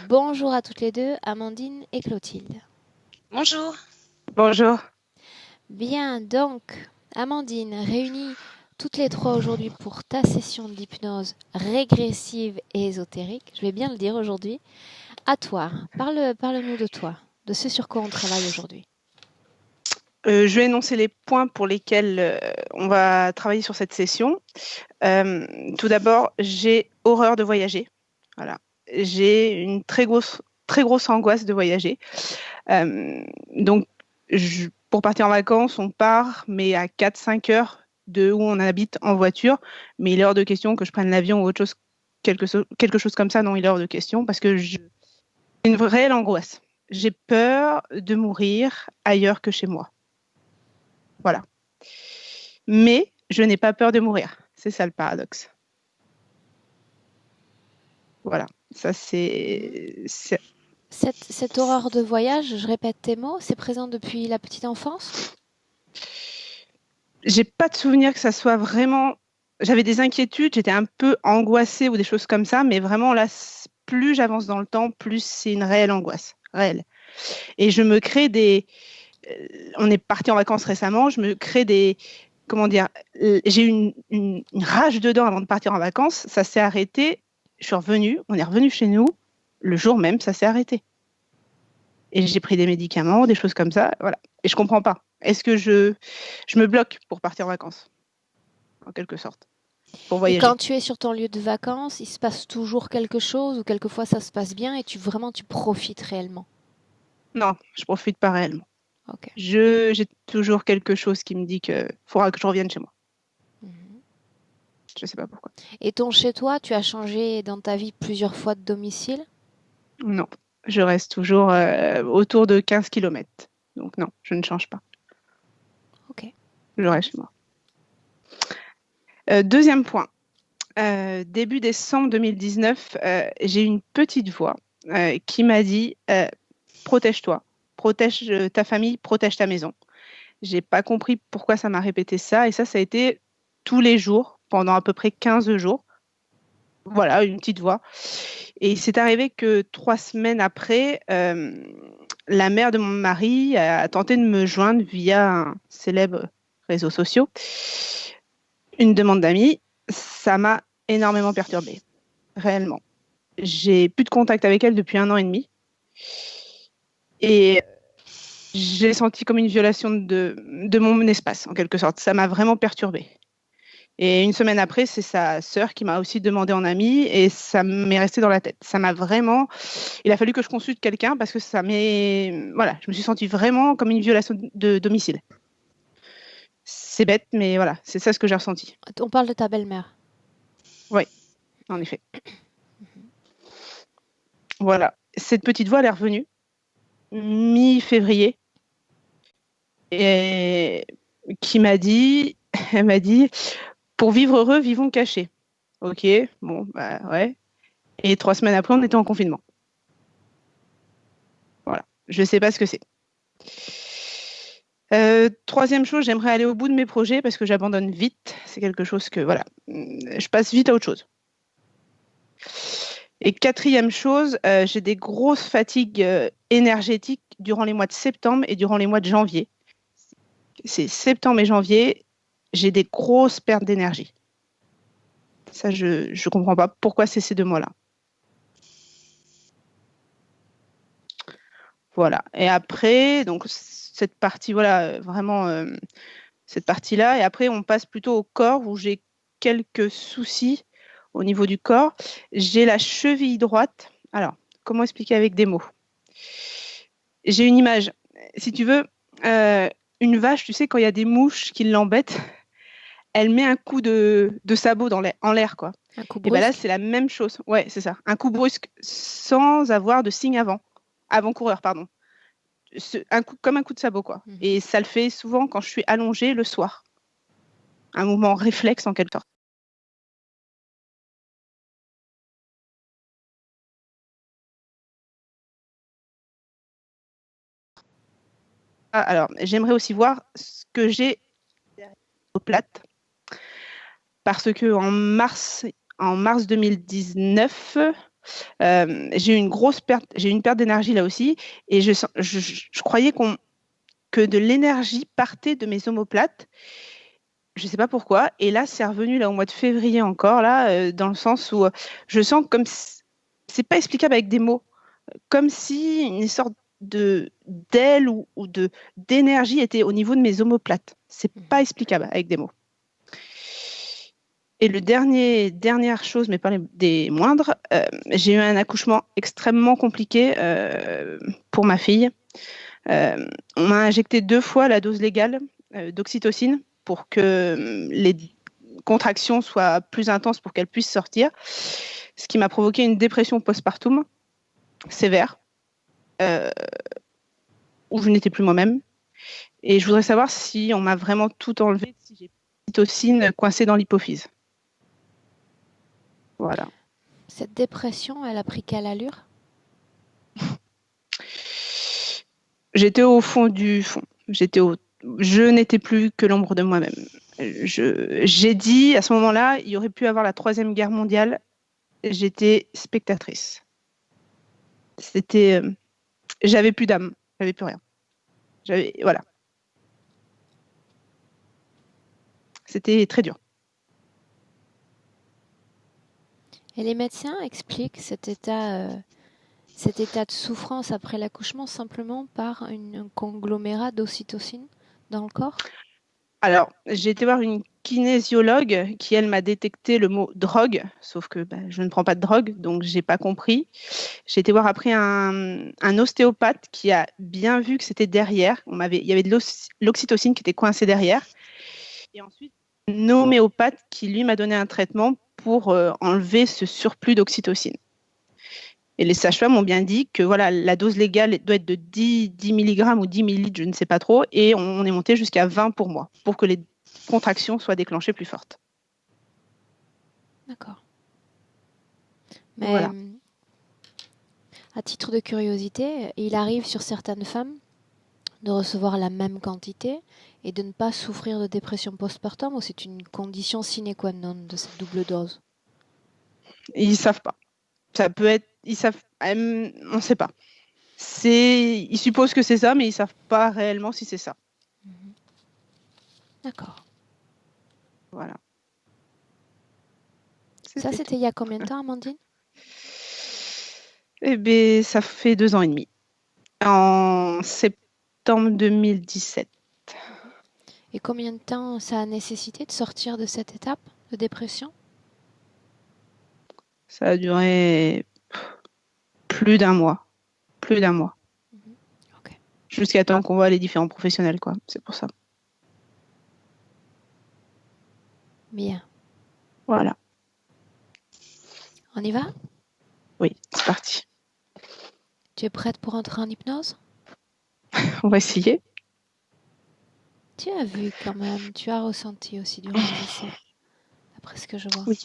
Bonjour à toutes les deux, Amandine et Clotilde. Bonjour. Bonjour. Bien, donc, Amandine, réunies toutes les trois aujourd'hui pour ta session d'hypnose régressive et ésotérique, je vais bien le dire aujourd'hui. À toi, parle-nous de toi, de ce sur quoi on travaille aujourd'hui. Je vais énoncer les points pour lesquels on va travailler sur cette session. Tout d'abord, j'ai horreur de voyager. Voilà. J'ai une très grosse angoisse de voyager. Donc, pour partir en vacances, on part, mais à 4-5 heures de où on habite en voiture. Mais il est hors de question que je prenne l'avion ou autre chose, quelque chose comme ça. Non, il est hors de question parce que j'ai une réelle angoisse. J'ai peur de mourir ailleurs que chez moi. Voilà. Mais je n'ai pas peur de mourir. C'est ça le paradoxe. Voilà. Ça, Mhm. c'est. Cette horreur de voyage, je répète tes mots, c'est présent depuis la petite enfance? J'ai pas de souvenir que ça soit vraiment. J'avais des inquiétudes, j'étais un peu angoissée ou des choses comme ça, mais vraiment là, plus j'avance dans le temps, plus c'est une réelle angoisse, réelle. Et je me crée des. On est parti en vacances récemment, je me crée des. Comment dire? J'ai eu une rage dedans avant de partir en vacances. Ça s'est arrêté. Je suis revenue. On est revenu chez nous. Le jour même, ça s'est arrêté. Et j'ai pris des médicaments, des choses comme ça. Voilà. Et je comprends pas. Est-ce que je me bloque pour partir en vacances, en quelque sorte, pour Et quand voyager? tu es sur ton lieu de vacances, il se passe toujours quelque chose ou quelquefois ça se passe bien et tu profites réellement? Non, je profite pas réellement. Ok. J'ai toujours quelque chose qui me dit que faudra que je revienne chez moi. Mhm. Je sais pas pourquoi. Et ton chez-toi, tu as changé dans ta vie plusieurs fois de domicile? Non, je reste toujours autour de 15 kilomètres. Donc non, je ne change pas. Ok. Je reste chez moi. Deuxième point. Début décembre 2019, j'ai eu une petite voix qui m'a dit protège-toi, protège ta famille, protège ta maison. J'ai pas compris pourquoi ça m'a répété ça, et ça a été tous les jours pendant à peu près 15 jours. Voilà, une petite voix. Et c'est arrivé que 3 semaines après, la mère de mon mari a tenté de me joindre via un célèbre réseau social, une demande d'amis. Ça m'a énormément perturbée, réellement. J'ai plus de contact avec elle depuis 1 an et demi. Et j'ai senti comme une violation de mon espace, en quelque sorte. Ça m'a vraiment perturbée. Et une semaine après, c'est sa sœur qui m'a aussi demandé en ami et ça m'est resté dans la tête. Ça m'a vraiment. Il a fallu que je consulte quelqu'un parce que ça m'est. Voilà, je me suis sentie vraiment comme une violation de domicile. C'est bête, mais voilà, c'est ça ce que j'ai ressenti. On parle de ta belle-mère. Oui, en effet. Voilà. Cette petite voix, elle est revenue mi-février et qui m'a dit, elle m'a dit, pour vivre heureux, vivons cachés. Ok, bon, bah ouais. Et 3 semaines après, on était en confinement. Voilà. Je ne sais pas ce que c'est. Troisième chose, j'aimerais aller au bout de mes projets parce que j'abandonne vite. C'est quelque chose que, voilà, je passe vite à autre chose. Et quatrième chose, j'ai des grosses fatigues énergétiques durant les mois de septembre et durant les mois de janvier. C'est septembre et janvier, j'ai des grosses pertes d'énergie. Ça, je ne comprends pas pourquoi c'est ces 2 mois-là. Voilà. Et après, donc, cette partie, voilà, vraiment, cette partie-là. Et après, on passe plutôt au corps où j'ai quelques soucis au niveau du corps. J'ai la cheville droite. Alors, comment expliquer avec des mots? J'ai une image. Si tu veux, euh, une vache, tu sais, quand il y a des mouches qui l'embêtent, elle met un coup de sabot en l'air, quoi. Un coup Et bien là, brusque? c'est la même chose. Ouais, c'est ça. Un coup brusque sans avoir de signe avant-coureur, pardon. Comme un coup de sabot, quoi. Mhm. Et ça le fait souvent quand je suis allongée le soir. Un mouvement réflexe en quelque sorte. Alors, j'aimerais aussi voir ce que j'ai au plate parce que en mars 2019, J'ai eu une perte d'énergie là aussi, et je croyais que de l'énergie partait de mes omoplates. Je sais pas pourquoi. Et là, c'est revenu là au mois de février encore, là, dans le sens où je sens comme c'est pas explicable avec des mots, comme si une sorte de d'aile ou de d'énergie était au niveau de mes omoplates. C'est pas explicable avec des mots. Et dernière chose, mais pas des moindres, j'ai eu un accouchement extrêmement compliqué pour ma fille. On m'a injecté 2 fois la dose légale d'oxytocine pour que les contractions soient plus intenses pour qu'elle puisse sortir, ce qui m'a provoqué une dépression postpartum sévère, euh, où je n'étais plus moi-même. Et je voudrais savoir si on m'a vraiment tout enlevé, si j'ai l'oxytocine coincée dans l'hypophyse. Voilà. Cette dépression, elle a pris quelle allure? J'étais au fond du fond. Je n'étais plus que l'ombre de moi-même. J'ai dit à ce moment-là, il y aurait pu avoir la Troisième Guerre mondiale. J'étais spectatrice. C'était, j'avais plus d'âme, j'avais plus rien. Voilà, c'était très dur. Et les médecins expliquent cet état de souffrance après l'accouchement simplement par un conglomérat d'ocytocine dans le corps? Alors, j'ai été voir une kinésiologue qui, elle, m'a détecté le mot drogue, sauf que je ne prends pas de drogue, donc j'ai pas compris. J'ai été voir après un ostéopathe qui a bien vu que c'était derrière. Il y avait de l'oxytocine qui était coincée derrière. Et ensuite, un homéopathe qui, lui, m'a donné un traitement pour enlever ce surplus d'oxytocine. Et les sages-femmes ont bien dit que voilà, la dose légale doit être de 10 mg ou 10 millilitres, je ne sais pas trop, et on est monté jusqu'à 20 pour moi, pour que les contractions soient déclenchées plus fortes. D'accord. Mais Voilà. à titre de curiosité, il arrive sur certaines femmes de recevoir la même quantité et de ne pas souffrir de dépression postpartum, ou c'est une condition sine qua non de cette double dose? Ils ne savent pas. Ça peut être, ils savent, on ne sait pas. Ils supposent que c'est ça, mais ils ne savent pas réellement si c'est ça. D'accord. Voilà. Ça, C'était c'était tout. il y a combien de temps, Amandine? Eh bien, ça fait 2 ans et demi. En septembre 2017. Et combien de temps ça a nécessité de sortir de cette étape de dépression? Ça a duré plus d'un mois. Plus d'un mois. Ok. Jusqu'à temps qu'on voit les différents professionnels, quoi. C'est pour ça. Bien. Voilà. On y va? Oui, c'est parti. Tu es prête pour entrer en hypnose? On va essayer. Tu as vu quand même, tu as ressenti aussi durant les essais, d'après ce que je vois. Oui.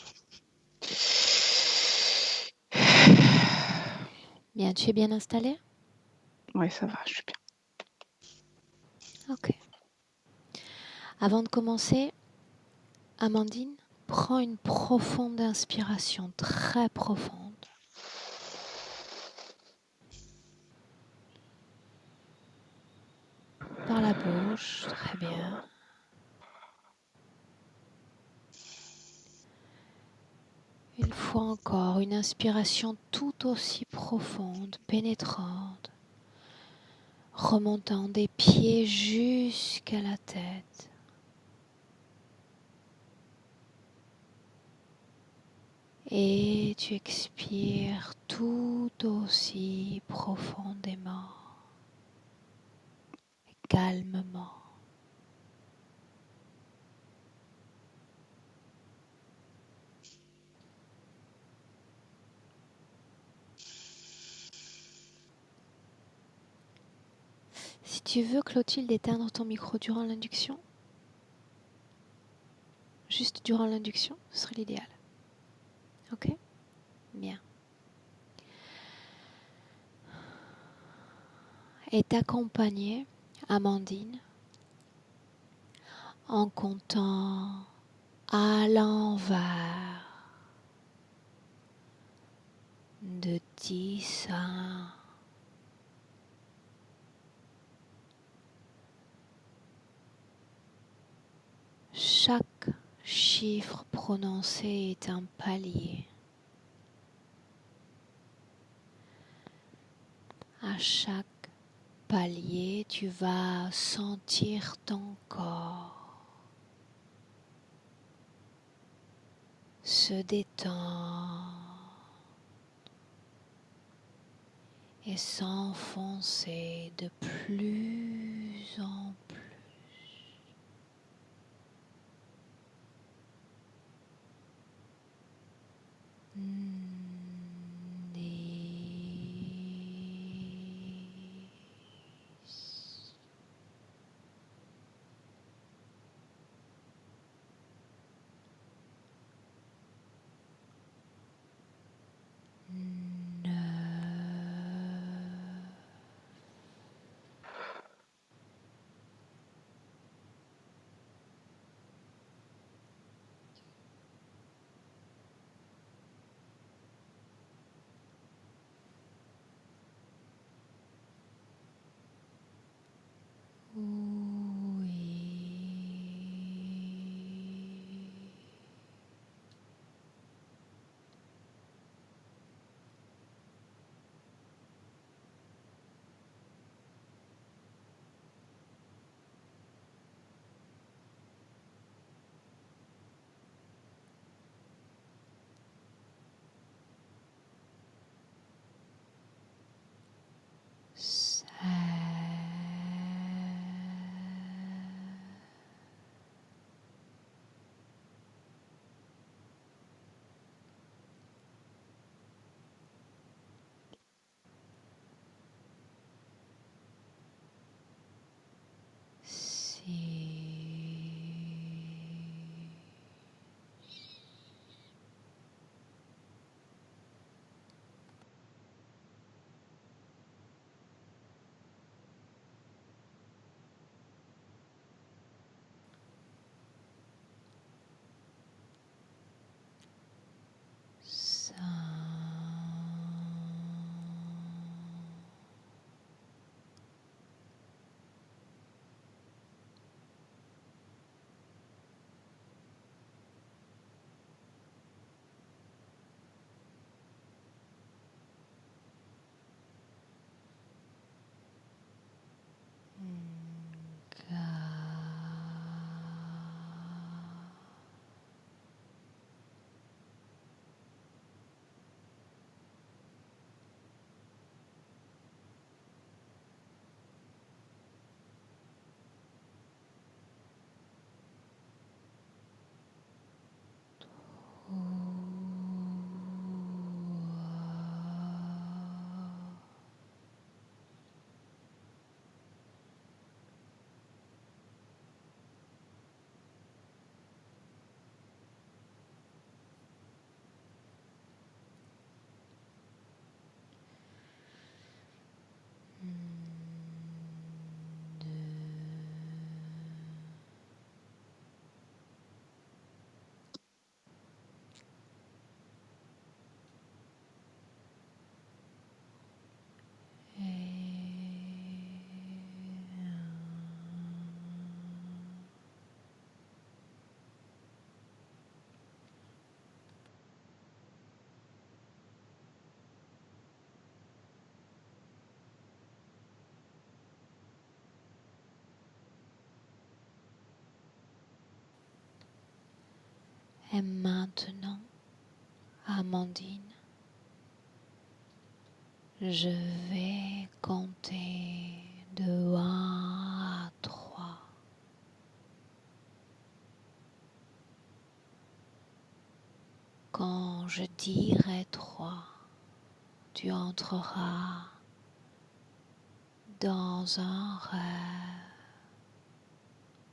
Bien, tu es bien installée? Ouais, ça va, je suis bien. Ok. Avant de commencer, Amandine, prends une profonde inspiration, très profonde. Par la bouche, très bien. Une fois encore, une inspiration tout aussi profonde, pénétrante, remontant des pieds jusqu'à la tête. Et tu expires tout aussi profondément et calmement. Si tu veux, Clotilde, éteindre ton micro durant l'induction, juste durant l'induction, ce serait l'idéal. Ok? Bien. Et t'accompagner, Amandine, en comptant à l'envers de 10 à 1. Chaque chiffre prononcé est un palier. À chaque palier, tu vas sentir ton corps se détendre et s'enfoncer de plus en plus. Et maintenant, Amandine, je vais compter de 1 à 3. Quand je dirai 3, tu entreras dans un rêve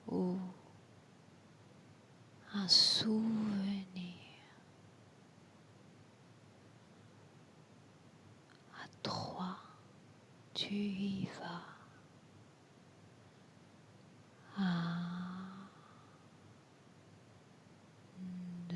ou un souvenir. À 3, tu y vas. 1, 2,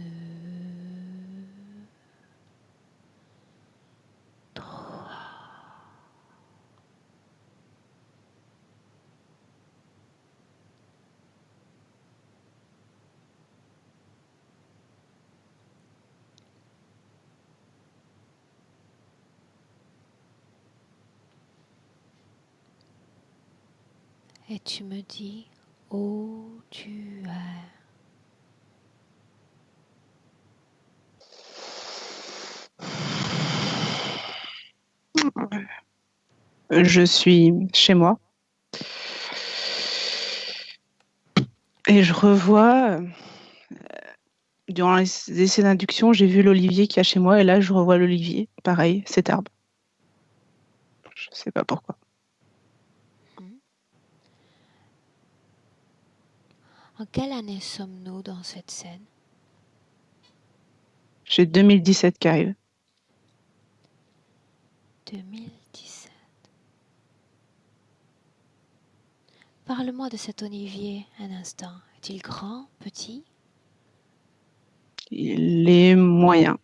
et tu me dis où tu es. Je suis chez moi et je revois, durant les essais d'induction, j'ai vu l'olivier qu'il y a chez moi et là je revois l'olivier, pareil, cet arbre. Je sais pas pourquoi. En quelle année sommes-nous dans cette scène? J'ai 2017 qui arrive. 2017. Parle-moi de cet olivier un instant. Est-il grand, petit? Il est moyen.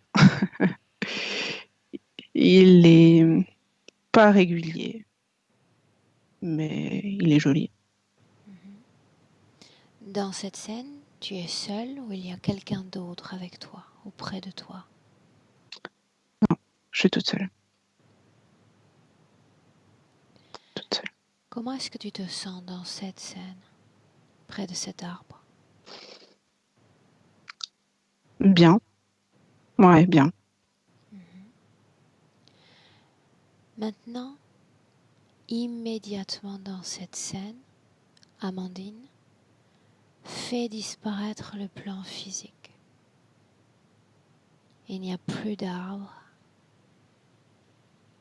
Il est pas régulier, mais il est joli. Dans cette scène, tu es seul ou il y a quelqu'un d'autre avec toi, auprès de toi? Non, je suis toute seule. Toute seule. Comment est-ce que tu te sens dans cette scène, près de cet arbre? Bien. Ouais, bien. Maintenant, immédiatement dans cette scène, Amandine, fais disparaître le plan physique. Il n'y a plus d'arbres,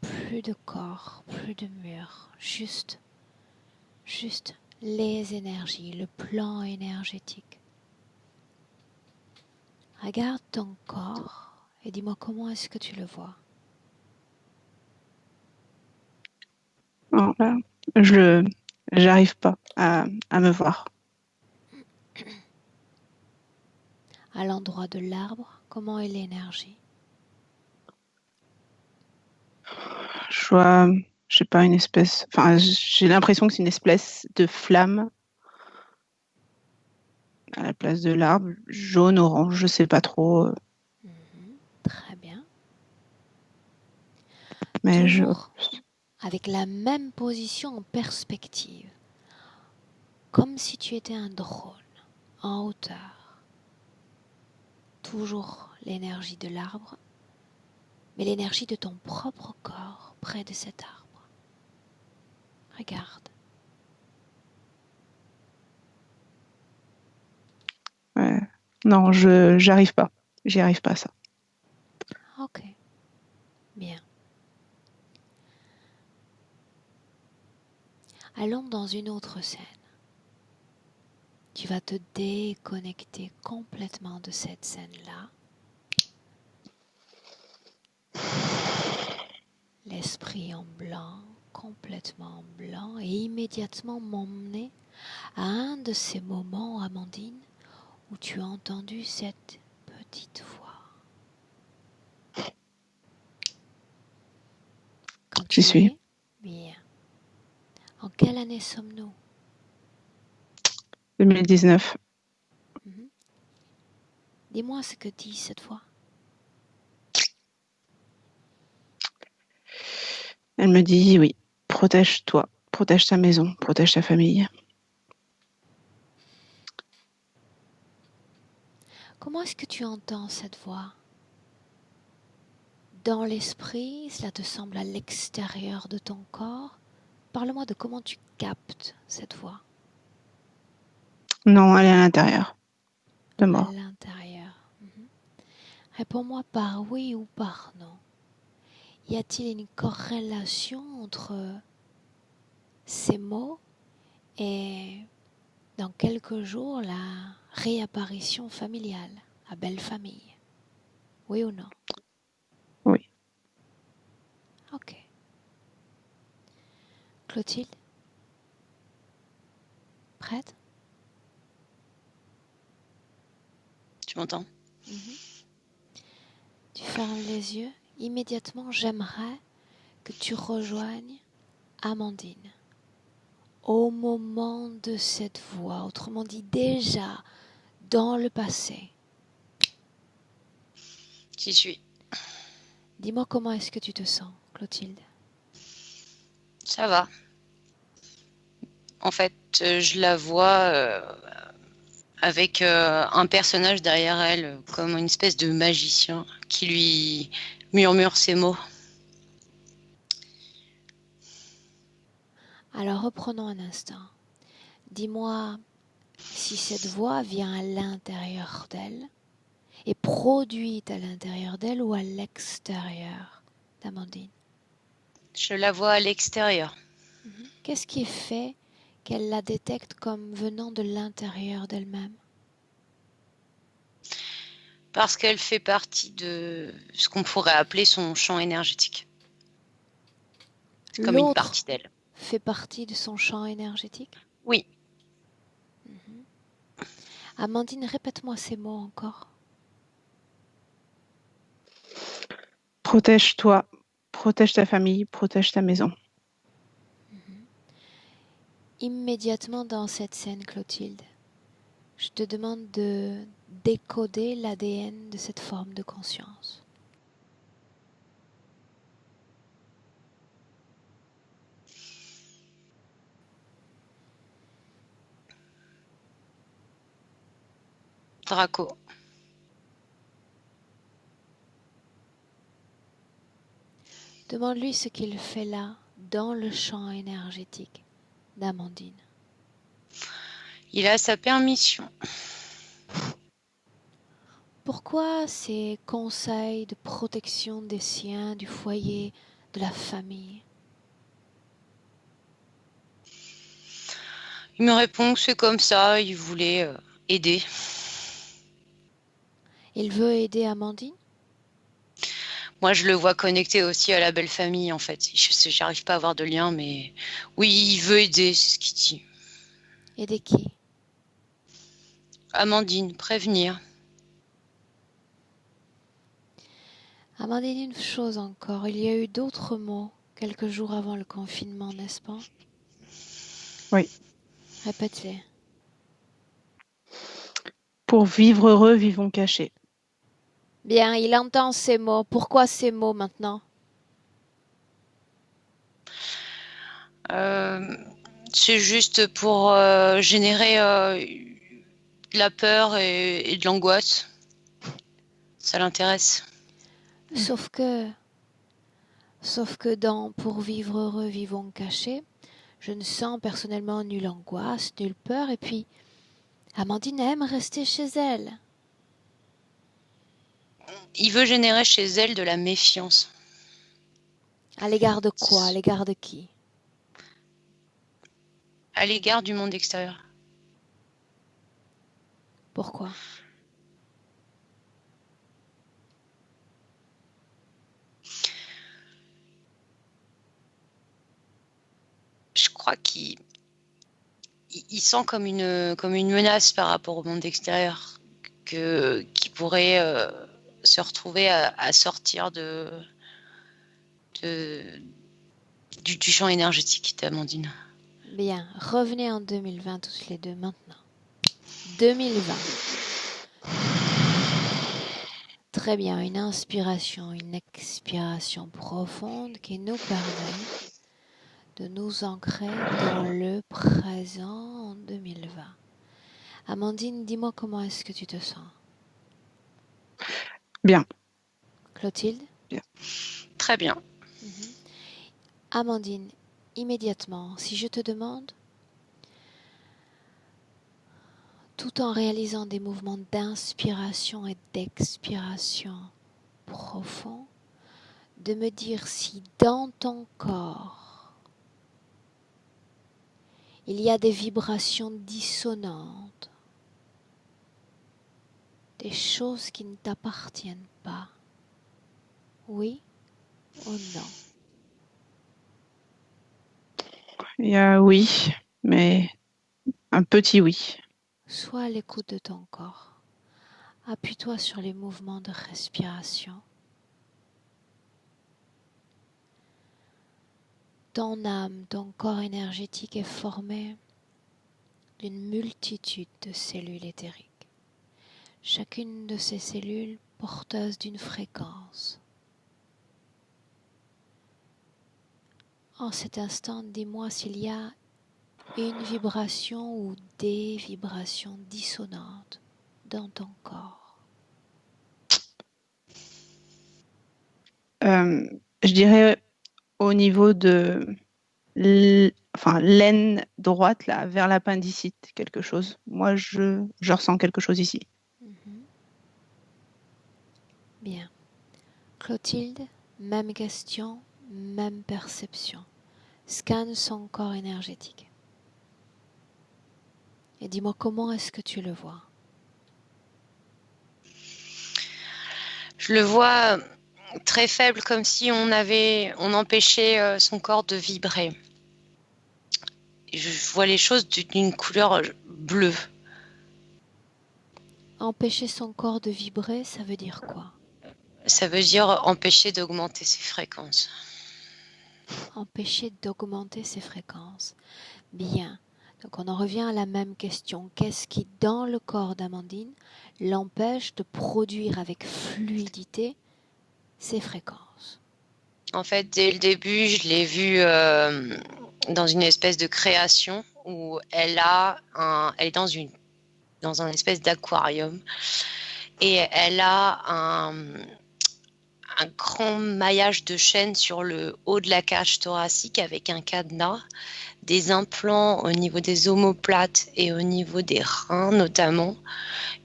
plus de corps, plus de murs, juste les énergies, le plan énergétique. Regarde ton corps et dis-moi comment est-ce que tu le vois. Non, là, j'arrive pas à me voir. À l'endroit de l'arbre, comment est l'énergie? Je vois, je sais pas, une espèce. Enfin, j'ai l'impression que c'est une espèce de flamme à la place de l'arbre, jaune, orange, je sais pas trop. Très bien. Mais Toujours avec la même position en perspective, comme si tu étais un drone en hauteur. Toujours l'énergie de l'arbre, mais l'énergie de ton propre corps près de cet arbre. Regarde. ouais. Non, j'arrive pas. J'y arrive pas à ça. Ok, bien. Allons dans une autre scène. Tu vas te déconnecter complètement de cette scène-là. L'esprit en blanc, complètement en blanc, et immédiatement m'emmener à un de ces moments, Amandine, où tu as entendu cette petite voix. Quand J'y tu y suis. es, bien. En quelle année sommes-nous? 2019. Mhm. Dis-moi ce que dit cette voix. Elle me dit oui, protège-toi, protège ta maison, protège ta famille. Comment est-ce que tu entends cette voix? Dans l'esprit, cela te semble à l'extérieur de ton corps. Parle-moi de comment tu captes cette voix. Non, elle est à l'intérieur de À moi. l'intérieur. Réponds-moi par oui ou par non. Y a-t-il une corrélation entre ces mots et dans quelques jours la réapparition familiale à belle famille? Oui ou non? Oui. Ok. Clotilde, prête? Tu m'entends? Tu fermes les yeux. Immédiatement, j'aimerais que tu rejoignes Amandine au moment de cette voix, autrement dit déjà dans le passé. J'y suis. Dis-moi comment est-ce que tu te sens, Clotilde? Ça va. En fait, je la vois avec un personnage derrière elle, comme une espèce de magicien qui lui murmure ces mots. Alors reprenons un instant. Dis-moi si cette voix vient à l'intérieur d'elle, est produite à l'intérieur d'elle ou à l'extérieur d'Amandine. Je la vois à l'extérieur. Qu'est-ce qui fait qu'elle la détecte comme venant de l'intérieur d'elle-même? Parce qu'elle fait partie de ce qu'on pourrait appeler son champ énergétique. C'est comme une L'autre partie d'elle. fait partie de son champ énergétique? Oui. Amandine, répète-moi ces mots encore. Protège-toi, protège ta famille, protège ta maison. Immédiatement dans cette scène, Clotilde, je te demande de décoder l'ADN de cette forme de conscience. Draco. Demande-lui ce qu'il fait là, dans le champ énergétique d'Amandine. Il a sa permission. Pourquoi ces conseils de protection des siens, du foyer, de la famille? Il me répond que c'est comme ça, il voulait aider. Il veut aider Amandine? Moi, je le vois connecté aussi à la belle famille, en fait. J'arrive pas à avoir de lien, mais oui, il veut aider, c'est ce qu'il dit. Aider qui? Amandine, prévenir. Amandine, une chose encore, il y a eu d'autres mots quelques jours avant le confinement, n'est-ce pas? Oui. Répète-les. Pour vivre heureux, vivons cachés. Bien, il entend ces mots. Pourquoi ces mots maintenant? C'est juste pour générer de la peur et de l'angoisse. Ça l'intéresse. Sauf que dans Pour vivre heureux, vivons cachés, je ne sens personnellement nulle angoisse, nulle peur, et puis Amandine aime rester chez elle. Il veut générer chez elle de la méfiance. À l'égard de quoi? À l'égard de qui? À l'égard du monde extérieur. Pourquoi? Je crois qu'il sent comme une menace par rapport au monde extérieur, qui pourrait se retrouver à sortir du champ énergétique d'Amandine. Bien, revenez en 2020 tous les deux maintenant. 2020. Très bien, une inspiration, une expiration profonde qui nous permet de nous ancrer dans le présent en 2020. Amandine, dis-moi comment est-ce que tu te sens? Bien. Clotilde? Bien. Très bien. Amandine, immédiatement, si je te demande, tout en réalisant des mouvements d'inspiration et d'expiration profonds, de me dire si dans ton corps, il y a des vibrations dissonantes, des choses qui ne t'appartiennent pas. Oui ou non? Il y a oui, mais un petit oui. Sois à l'écoute de ton corps. Appuie-toi sur les mouvements de respiration. Ton âme, ton corps énergétique est formé d'une multitude de cellules éthériques. Chacune de ces cellules porteuse d'une fréquence. En cet instant, dis-moi s'il y a une vibration ou des vibrations dissonantes dans ton corps? Je dirais au niveau de l'aine droite, là, vers l'appendicite, quelque chose. Moi, je ressens quelque chose ici. Bien. Clotilde, même question, même perception. Scanne son corps énergétique. Et dis-moi comment est-ce que tu le vois? Je le vois très faible, comme si on empêchait son corps de vibrer. Et je vois les choses d'une couleur bleue. Empêcher son corps de vibrer, ça veut dire quoi? Ça veut dire empêcher d'augmenter ses fréquences. Empêcher d'augmenter ses fréquences. Bien. Donc on en revient à la même question. Qu'est-ce qui, dans le corps d'Amandine, l'empêche de produire avec fluidité ses fréquences? En fait, dès le début, je l'ai vue dans une espèce de création où elle est dans un espèce d'aquarium et elle a un grand maillage de chaînes sur le haut de la cage thoracique avec un cadenas, des implants au niveau des omoplates et au niveau des reins notamment.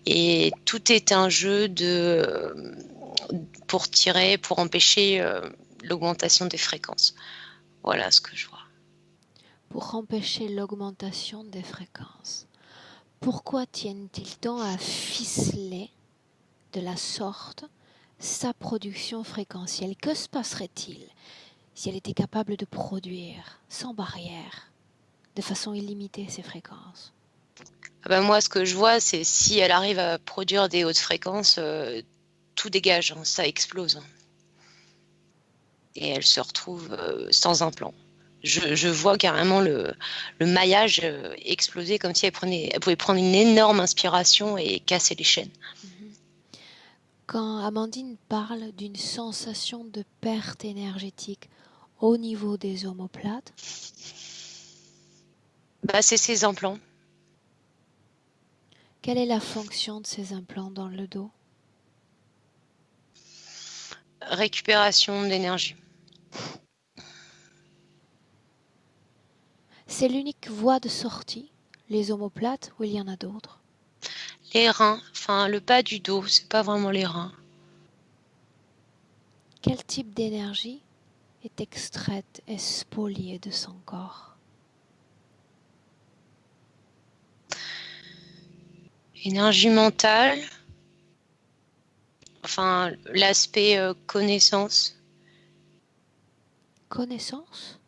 Et tout est un jeu pour empêcher l'augmentation des fréquences. Voilà ce que je vois. Pour empêcher l'augmentation des fréquences. Pourquoi tiennent-ils tant à ficeler de la sorte sa production fréquentielle? Que se passerait-il si elle était capable de produire sans barrière, de façon illimitée, ces fréquences? Moi, ce que je vois, c'est si elle arrive à produire des hautes fréquences, tout dégage, hein, ça explose. Et elle se retrouve sans implant. Je vois carrément le maillage exploser comme si elle pouvait prendre une énorme inspiration et casser les chaînes. Quand Amandine parle d'une sensation de perte énergétique au niveau des omoplates, C'est ces implants. quelle est la fonction de ces implants dans le dos? Récupération d'énergie. C'est l'unique voie de sortie, les omoplates, ou il y en a d'autres? Les reins, enfin le bas du dos, c'est pas vraiment les reins. Quel type d'énergie est extraite et spoliée de son corps? Énergie mentale, enfin l'aspect connaissance. Connaissance?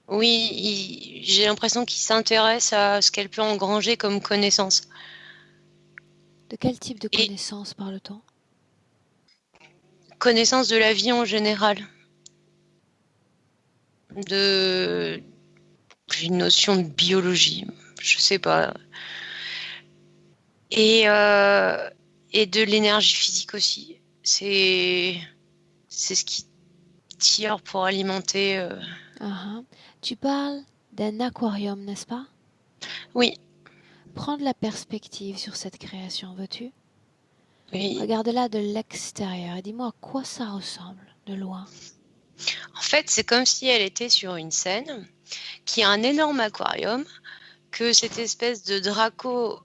Oui, j'ai l'impression qu'il s'intéresse à ce qu'elle peut engranger comme connaissance. De quel type de Et connaissance parle-t-on? connaissance de la vie en général. De une notion de biologie, je sais pas. Et de l'énergie physique aussi. C'est ce qui tire pour alimenter. Tu parles d'un aquarium, n'est-ce pas? Oui, Prends de la perspective sur cette création, veux-tu? oui. Regarde-la de l'extérieur et dis-moi à quoi ça ressemble de loin. En fait, c'est comme si elle était sur une scène qui a un énorme aquarium, que cette espèce de Draco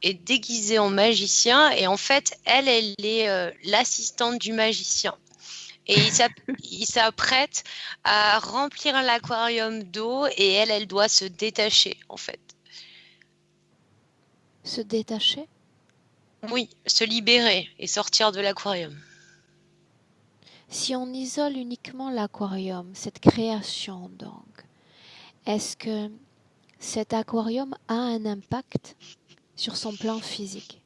est déguisée en magicien et en fait, elle est l'assistante du magicien. Et il s'apprête à remplir l'aquarium d'eau et elle doit se détacher en fait. Se détacher? Oui, se libérer et sortir de l'aquarium. Si on isole uniquement l'aquarium, cette création donc, est-ce que cet aquarium a un impact sur son plan physique?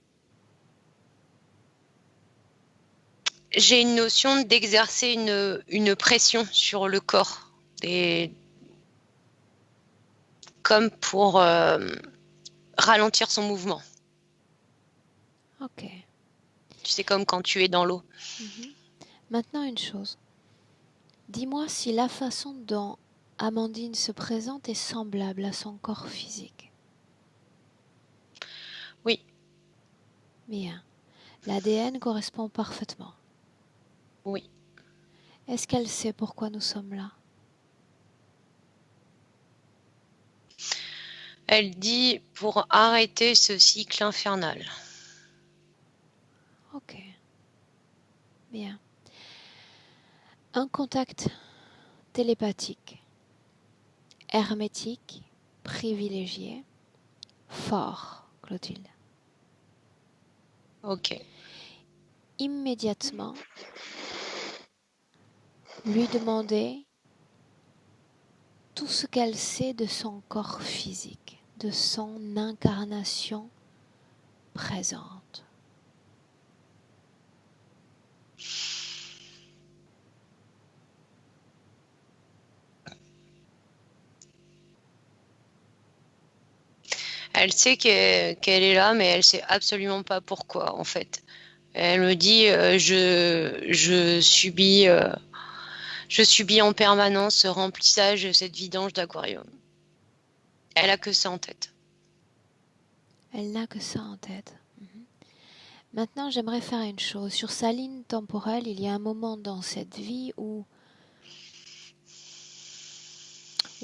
J'ai une notion d'exercer une pression sur le corps, comme pour ralentir son mouvement. Ok. Tu sais, comme quand tu es dans l'eau. Maintenant une chose. Dis-moi si la façon dont Amandine se présente est semblable à son corps physique. Oui. Bien. L'ADN correspond parfaitement. Oui. Est-ce qu'elle sait pourquoi nous sommes là? Elle dit pour arrêter ce cycle infernal. Ok. Bien. Un contact télépathique, hermétique, privilégié, fort, Clotilde. Ok. Immédiatement, lui demander tout ce qu'elle sait de son corps physique, de son incarnation présente. Elle sait qu'elle est là, mais elle sait absolument pas pourquoi, en fait. Elle me dit, je subis en permanence ce remplissage, cette vidange d'aquarium. Elle a que ça en tête. Elle n'a que ça en tête. Maintenant, j'aimerais faire une chose. Sur sa ligne temporelle, il y a un moment dans cette vie où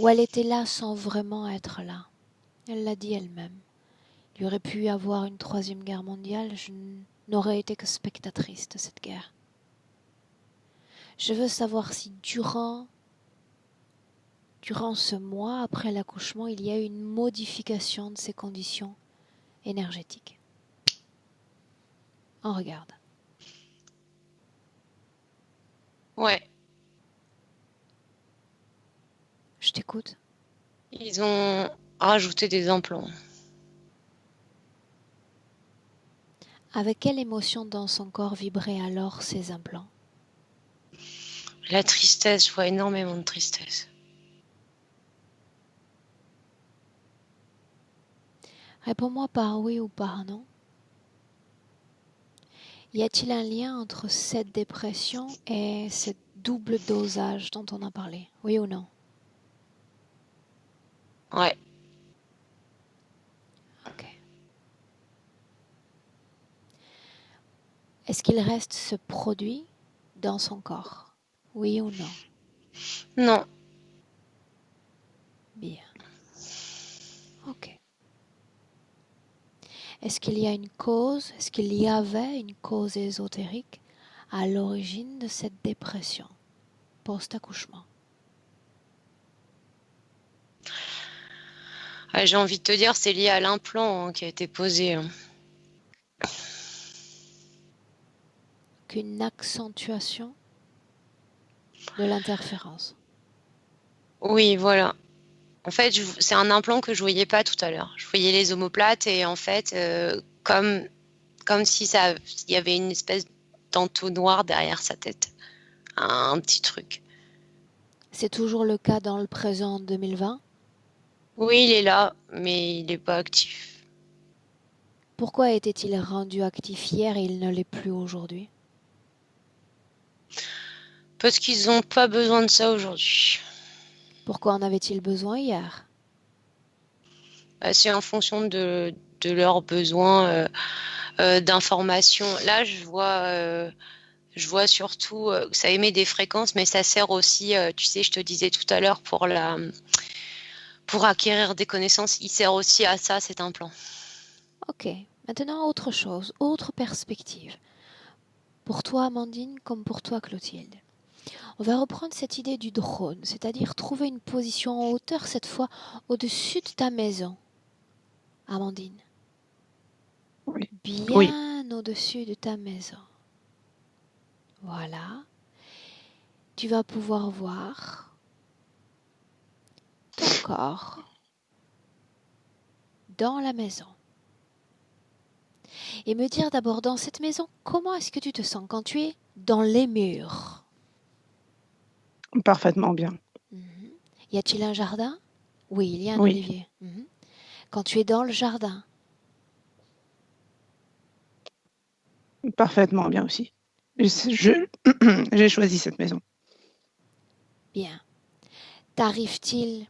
elle était là sans vraiment être là. Elle l'a dit elle-même. Il y aurait pu y avoir une troisième guerre mondiale, je n'aurais été que spectatrice de cette guerre. Je veux savoir si durant ce mois après l'accouchement, il y a eu une modification de ses conditions énergétiques. On regarde. Ouais. Je t'écoute. Ils ont rajouté des implants. Avec quelle émotion dans son corps vibraient alors ces implants? La tristesse, je vois énormément de tristesse. Réponds-moi par oui ou par non. Y a-t-il un lien entre cette dépression et ce double dosage dont on a parlé? Oui ou non? Ouais. Ok. Est-ce qu'il reste ce produit dans son corps? Oui ou non? Non. Bien. Ok. Est-ce qu'il y a une cause, est-ce qu'il y avait une cause ésotérique à l'origine de cette dépression post-accouchement? J'ai envie de te dire, c'est lié à l'implant qui a été posé. Qu'une accentuation de l'interférence. Oui, voilà. En fait, c'est un implant que je voyais pas tout à l'heure. Je voyais les omoplates et en fait, comme si il y avait une espèce d'entonnoir derrière sa tête. Un petit truc. C'est toujours le cas dans le présent 2020? Oui, il est là, mais il n'est pas actif. Pourquoi était-il rendu actif hier et il ne l'est plus aujourd'hui? Parce qu'ils n'ont pas besoin de ça aujourd'hui. Pourquoi en avait-il besoin hier? C'est en fonction de leurs besoins d'information. Là, je vois surtout que ça émet des fréquences, mais ça sert aussi, tu sais, je te disais tout à l'heure, pour acquérir des connaissances, il sert aussi à ça, cet implant. Ok, maintenant autre chose, autre perspective. Pour toi Amandine comme pour toi Clotilde. On va reprendre cette idée du drone, c'est-à-dire trouver une position en hauteur, cette fois au-dessus de ta maison. Amandine. Oui. Bien au-dessus de ta maison. Voilà. Tu vas pouvoir voir ton corps dans la maison. Et me dire d'abord dans cette maison, comment est-ce que tu te sens quand tu es dans les murs? Parfaitement bien. Y a-t-il un jardin? Oui, il y a un Oui. olivier. Quand tu es dans le jardin, Parfaitement bien aussi. J'ai choisi cette maison. bien. T'arrive-t-il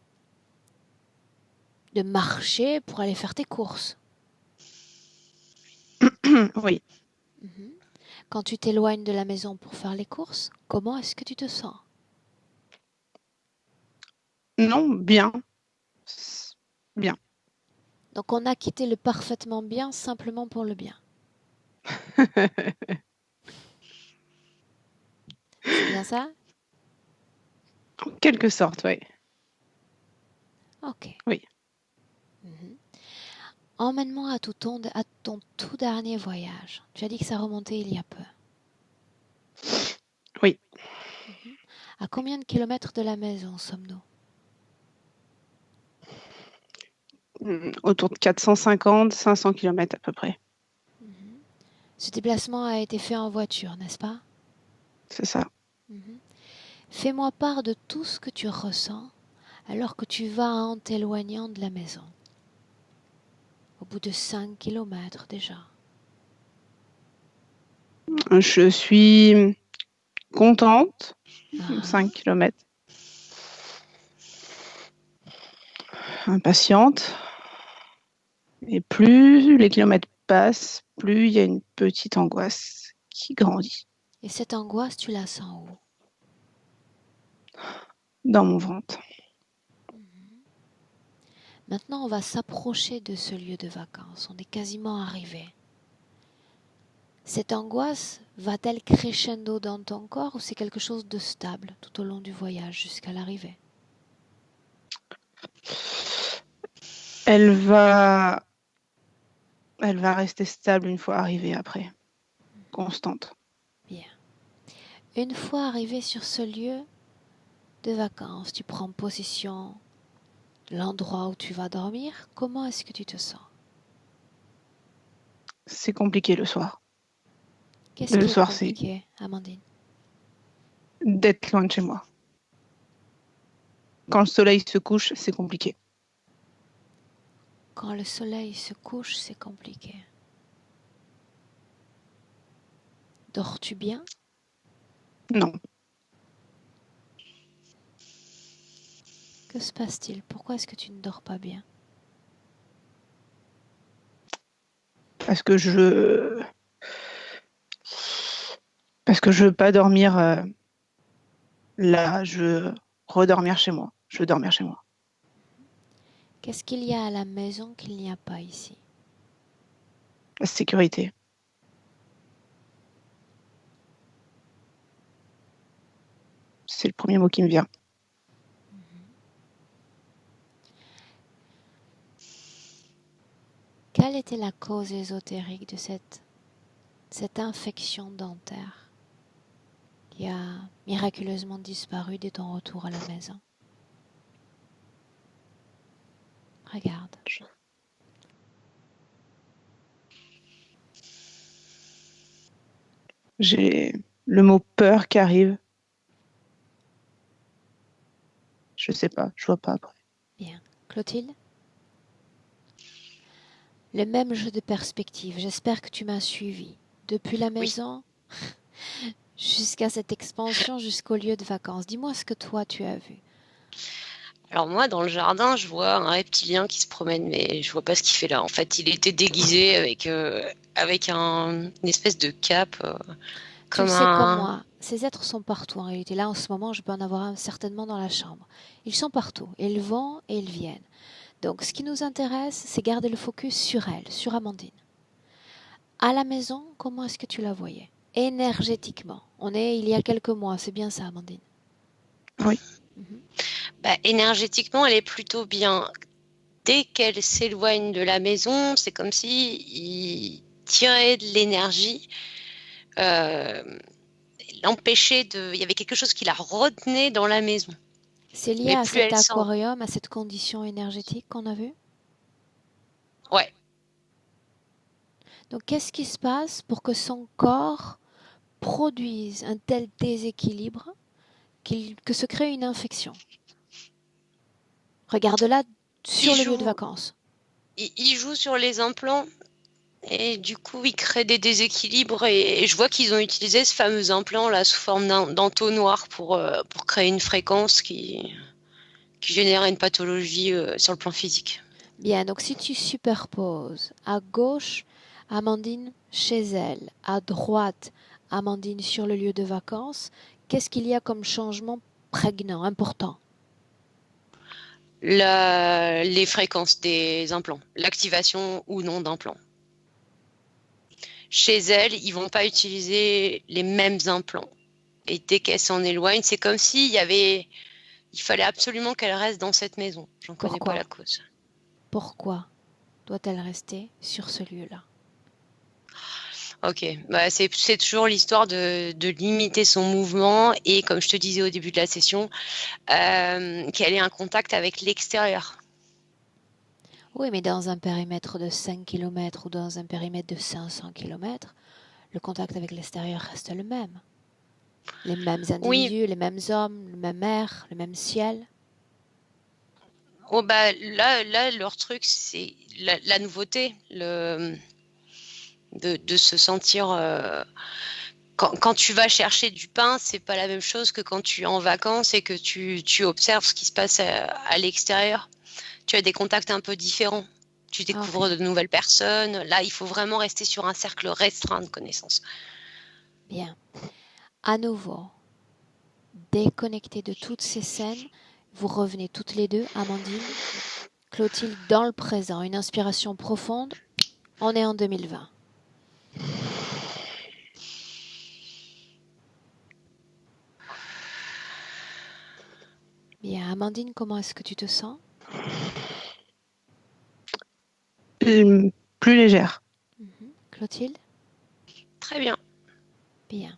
de marcher pour aller faire tes courses? Oui. Mhm. Quand tu t'éloignes de la maison pour faire les courses, comment est-ce que tu te sens? Non, bien. Bien. Donc on a quitté le parfaitement bien simplement pour le bien. C'est bien ça? En quelque sorte, oui. Ok. Oui. Mhm. Emmène-moi à ton tout dernier voyage. Tu as dit que ça remontait il y a peu. Oui. Mhm. À combien de kilomètres de la maison sommes-nous? Autour de 450, 500 km à peu près. Mhm. Ce déplacement a été fait en voiture, n'est-ce pas? C'est ça. Mhm. Fais-moi part de tout ce que tu ressens alors que tu vas en t'éloignant de la maison. Au bout de 5 kilomètres déjà. Je suis contente. Ah, 5 km. Impatiente. Et plus les kilomètres passent, plus il y a une petite angoisse qui grandit et cette angoisse, tu la sens où? dans mon ventre. Maintenant, on va s'approcher de ce lieu de vacances. On est quasiment arrivé. Cette angoisse va-t-elle crescendo dans ton corps ou c'est quelque chose de stable tout au long du voyage jusqu'à l'arrivée? Elle va, elle va rester stable une fois arrivée après, constante. Bien. Une fois arrivé sur ce lieu de vacances, tu prends possession de l'endroit où tu vas dormir. Comment est-ce que tu te sens? C'est compliqué le soir. Qu'est-ce Le qui est soir, c'est compliqué, Amandine? d'être loin de chez moi. Quand le soleil se couche, c'est compliqué. Quand le soleil se couche, c'est compliqué. Dors-tu bien? Non, Que se passe-t-il? Pourquoi est-ce que tu ne dors pas bien? parce que je veux pas dormir là. Je veux redormir chez moi. Je veux dormir chez moi. Qu'est-ce qu'il y a à la maison qu'il n'y a pas ici? La sécurité, c'est le premier mot qui me vient. Quelle était la cause ésotérique de cette infection dentaire qui a miraculeusement disparu dès ton retour à la maison? Regarde. J'ai le mot peur qui arrive. Je sais pas, je vois pas après. Bien. Clotilde? Le même jeu de perspective. J'espère que tu m'as suivi. Depuis la Oui. maison jusqu'à cette expansion, jusqu'au lieu de vacances. Dis-moi ce que toi tu as vu. Alors moi, dans le jardin, je vois un reptilien qui se promène, mais je vois pas ce qu'il fait là. En fait, il était déguisé avec une espèce de cape, Tu le comme sais comme un... moi, ces êtres sont partout en réalité. Là, en ce moment, je peux en avoir un certainement dans la chambre. Ils sont partout. Ils vont et ils viennent. Donc, ce qui nous intéresse, c'est garder le focus sur elle, sur Amandine. À la maison, comment est-ce que tu la voyais? Énergétiquement. On est il y a quelques mois, c'est bien ça, Amandine? Oui. Mhm. Bah, énergétiquement, elle est plutôt bien. Dès qu'elle s'éloigne de la maison, c'est comme si il tirait de l'énergie, euh, l'empêchait de... Il y avait quelque chose qui la retenait dans la maison. C'est lié Mais à plus cet elle sent... aquarium, à cette condition énergétique qu'on a vue? Ouais. Donc, qu'est-ce qui se passe pour que son corps produise un tel déséquilibre que se crée une infection? Regarde-la sur Il le lieu de joue, vacances. il joue sur les implants et du coup, il crée des déséquilibres et je vois qu'ils ont utilisé ce fameux implant là sous forme d'entonnoir pour créer une fréquence qui... générait une pathologie sur le plan physique. Bien, donc si tu superposes à gauche Amandine chez elle, à droite Amandine sur le lieu de vacances, qu'est-ce qu'il y a comme changement prégnant, important? Les fréquences des implants, l'activation ou non d'implants. Chez elle, ils vont pas utiliser les mêmes implants. Et dès qu'elle s'en éloigne, c'est comme s'il y avait... Il fallait absolument qu'elle reste dans cette maison. J'en connais pas Pourquoi? la cause. Pourquoi doit-elle rester sur ce lieu-là? Ok, bah, c'est toujours l'histoire de limiter son mouvement et, comme je te disais au début de la session, qu'elle ait un contact avec l'extérieur. Oui, mais dans un périmètre de 5 km ou dans un périmètre de 500 km, le contact avec l'extérieur reste le même. Les mêmes Oui, individus, les mêmes hommes, le même air, le même ciel. oh, bah, là, leur truc, c'est la nouveauté, de se sentir... quand tu vas chercher du pain, c'est pas la même chose que quand tu es en vacances et que tu observes ce qui se passe à l'extérieur. Tu as des contacts un peu différents. Tu Ah, ok, découvres de nouvelles personnes. Là, il faut vraiment rester sur un cercle restreint de connaissances. bien. À nouveau, déconnecté de toutes ces scènes, vous revenez toutes les deux, Amandine, Clotilde, dans le présent. Une inspiration profonde. On est en 2020. Bien, Amandine, comment est-ce que tu te sens? Plus légère. Clotilde? Très bien. Bien.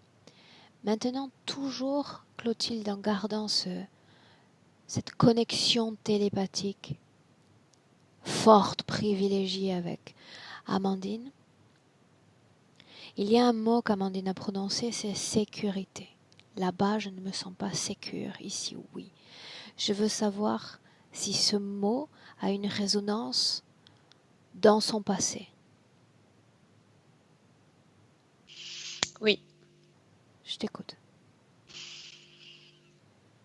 Maintenant, toujours, Clotilde, en gardant cette connexion télépathique forte, privilégiée avec Amandine, il y a un mot qu'Amandine a prononcé, c'est sécurité. Là-bas, je ne me sens pas sécure. Ici, oui. Je veux savoir si ce mot a une résonance dans son passé. Oui, Je t'écoute.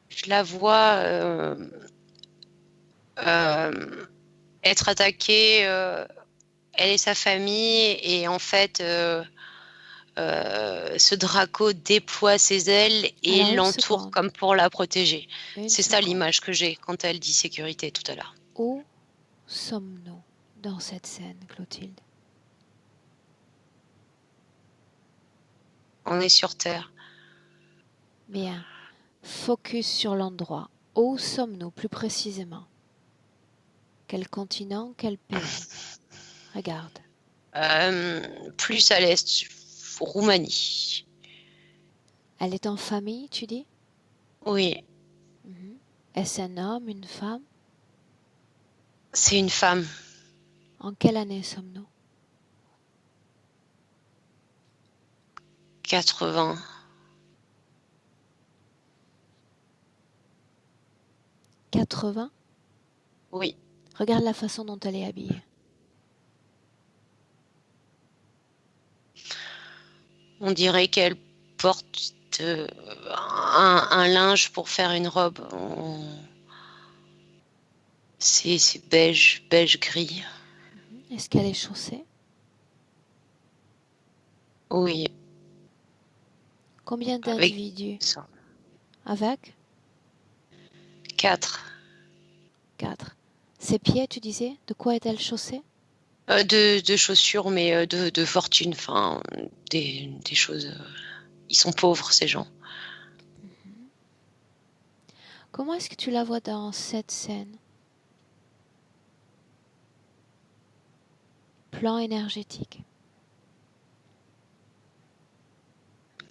je la vois être attaquée, elle et sa famille, et en fait, ce Draco déploie ses ailes Alors, et une l'entoure seconde. comme pour la protéger. Une C'est ça seconde. l'image que j'ai quand elle dit sécurité tout à l'heure. Où sommes-nous dans cette scène, Clotilde? On est sur Terre. Bien. Focus sur l'endroit. Où sommes-nous plus précisément? Quel continent, quel pays? Regarde. Plus à l'est, Roumanie. Elle est en famille, tu dis? Oui, Est-ce un homme, une femme? c'est une femme. En quelle année sommes-nous? 80. 80? Oui. Regarde la façon dont elle est habillée. On dirait qu'elle porte un linge pour faire une robe. C'est beige, beige gris. Est-ce qu'elle est chaussée? Oui, Combien avec d'individus? ça. Avec? 4. 4. Ses pieds, tu disais? De quoi est-elle chaussée? De chaussures, mais de fortune. Enfin, des choses. Ils sont pauvres, ces gens. Comment est-ce que tu la vois dans cette scène? Plan énergétique.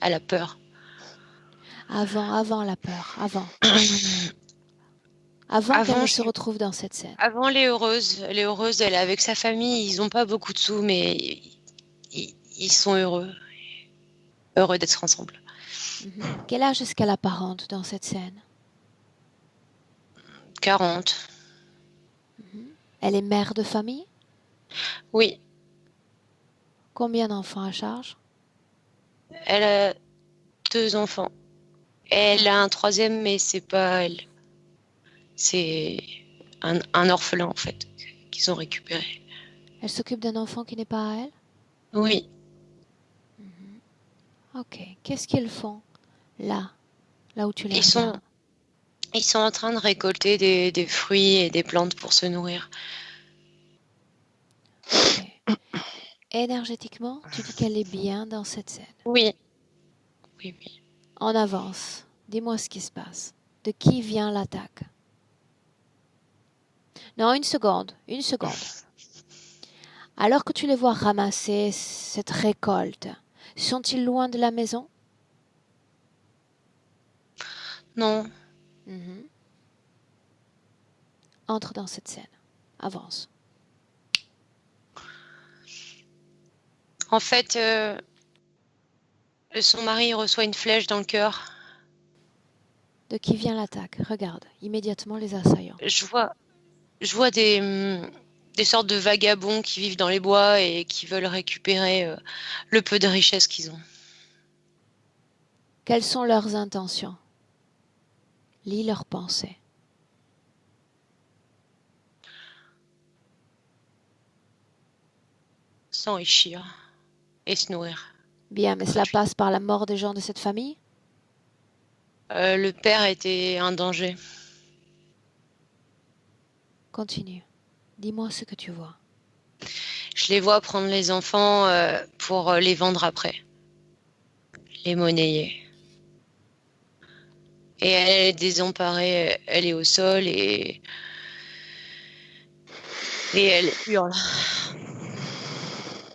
Elle a peur. Avant la peur. Avant qu'elle Avant, ne se retrouve dans cette scène. avant, elle est heureuse. Elle est heureuse. Elle est avec sa famille. Ils n'ont pas beaucoup de sous, mais ils sont heureux. Heureux d'être ensemble. Quel âge est-ce qu'elle apparente dans cette scène? 40. Elle est mère de famille? Oui, Combien d'enfants à charge? elle a 2 enfants. Elle a un troisième, mais c'est pas elle. C'est un orphelin, en fait, qu'ils ont récupéré. Elle s'occupe d'un enfant qui n'est pas à elle? Oui, Ok. Qu'est-ce qu'ils font là où tu les ils sont, regardes? ils sont en train de récolter des fruits et des plantes pour se nourrir. Ok. Énergétiquement, tu dis qu'elle est bien dans cette scène. Oui, oui, oui. En avance, dis-moi ce qui se passe. De qui vient l'attaque? Non, une seconde, une seconde. Alors que tu les vois ramasser cette récolte, sont-ils loin de la maison? Non, Mhm. Entre dans cette scène. Avance. en fait, son mari reçoit une flèche dans le cœur. De qui vient l'attaque? Regarde, immédiatement les assaillants. Je vois, je vois des sortes de vagabonds qui vivent dans les bois et qui veulent récupérer le peu de richesse qu'ils ont. Quelles sont leurs intentions? Lis leurs pensées. S'enrichir et se nourrir. Bien, mais cela passe par la mort des gens de cette famille? Le père était un danger. Continue. Dis-moi ce que tu vois. Je les vois prendre les enfants pour les vendre après, les monnayer. Et elle est désemparée, elle est au sol et elle hurle.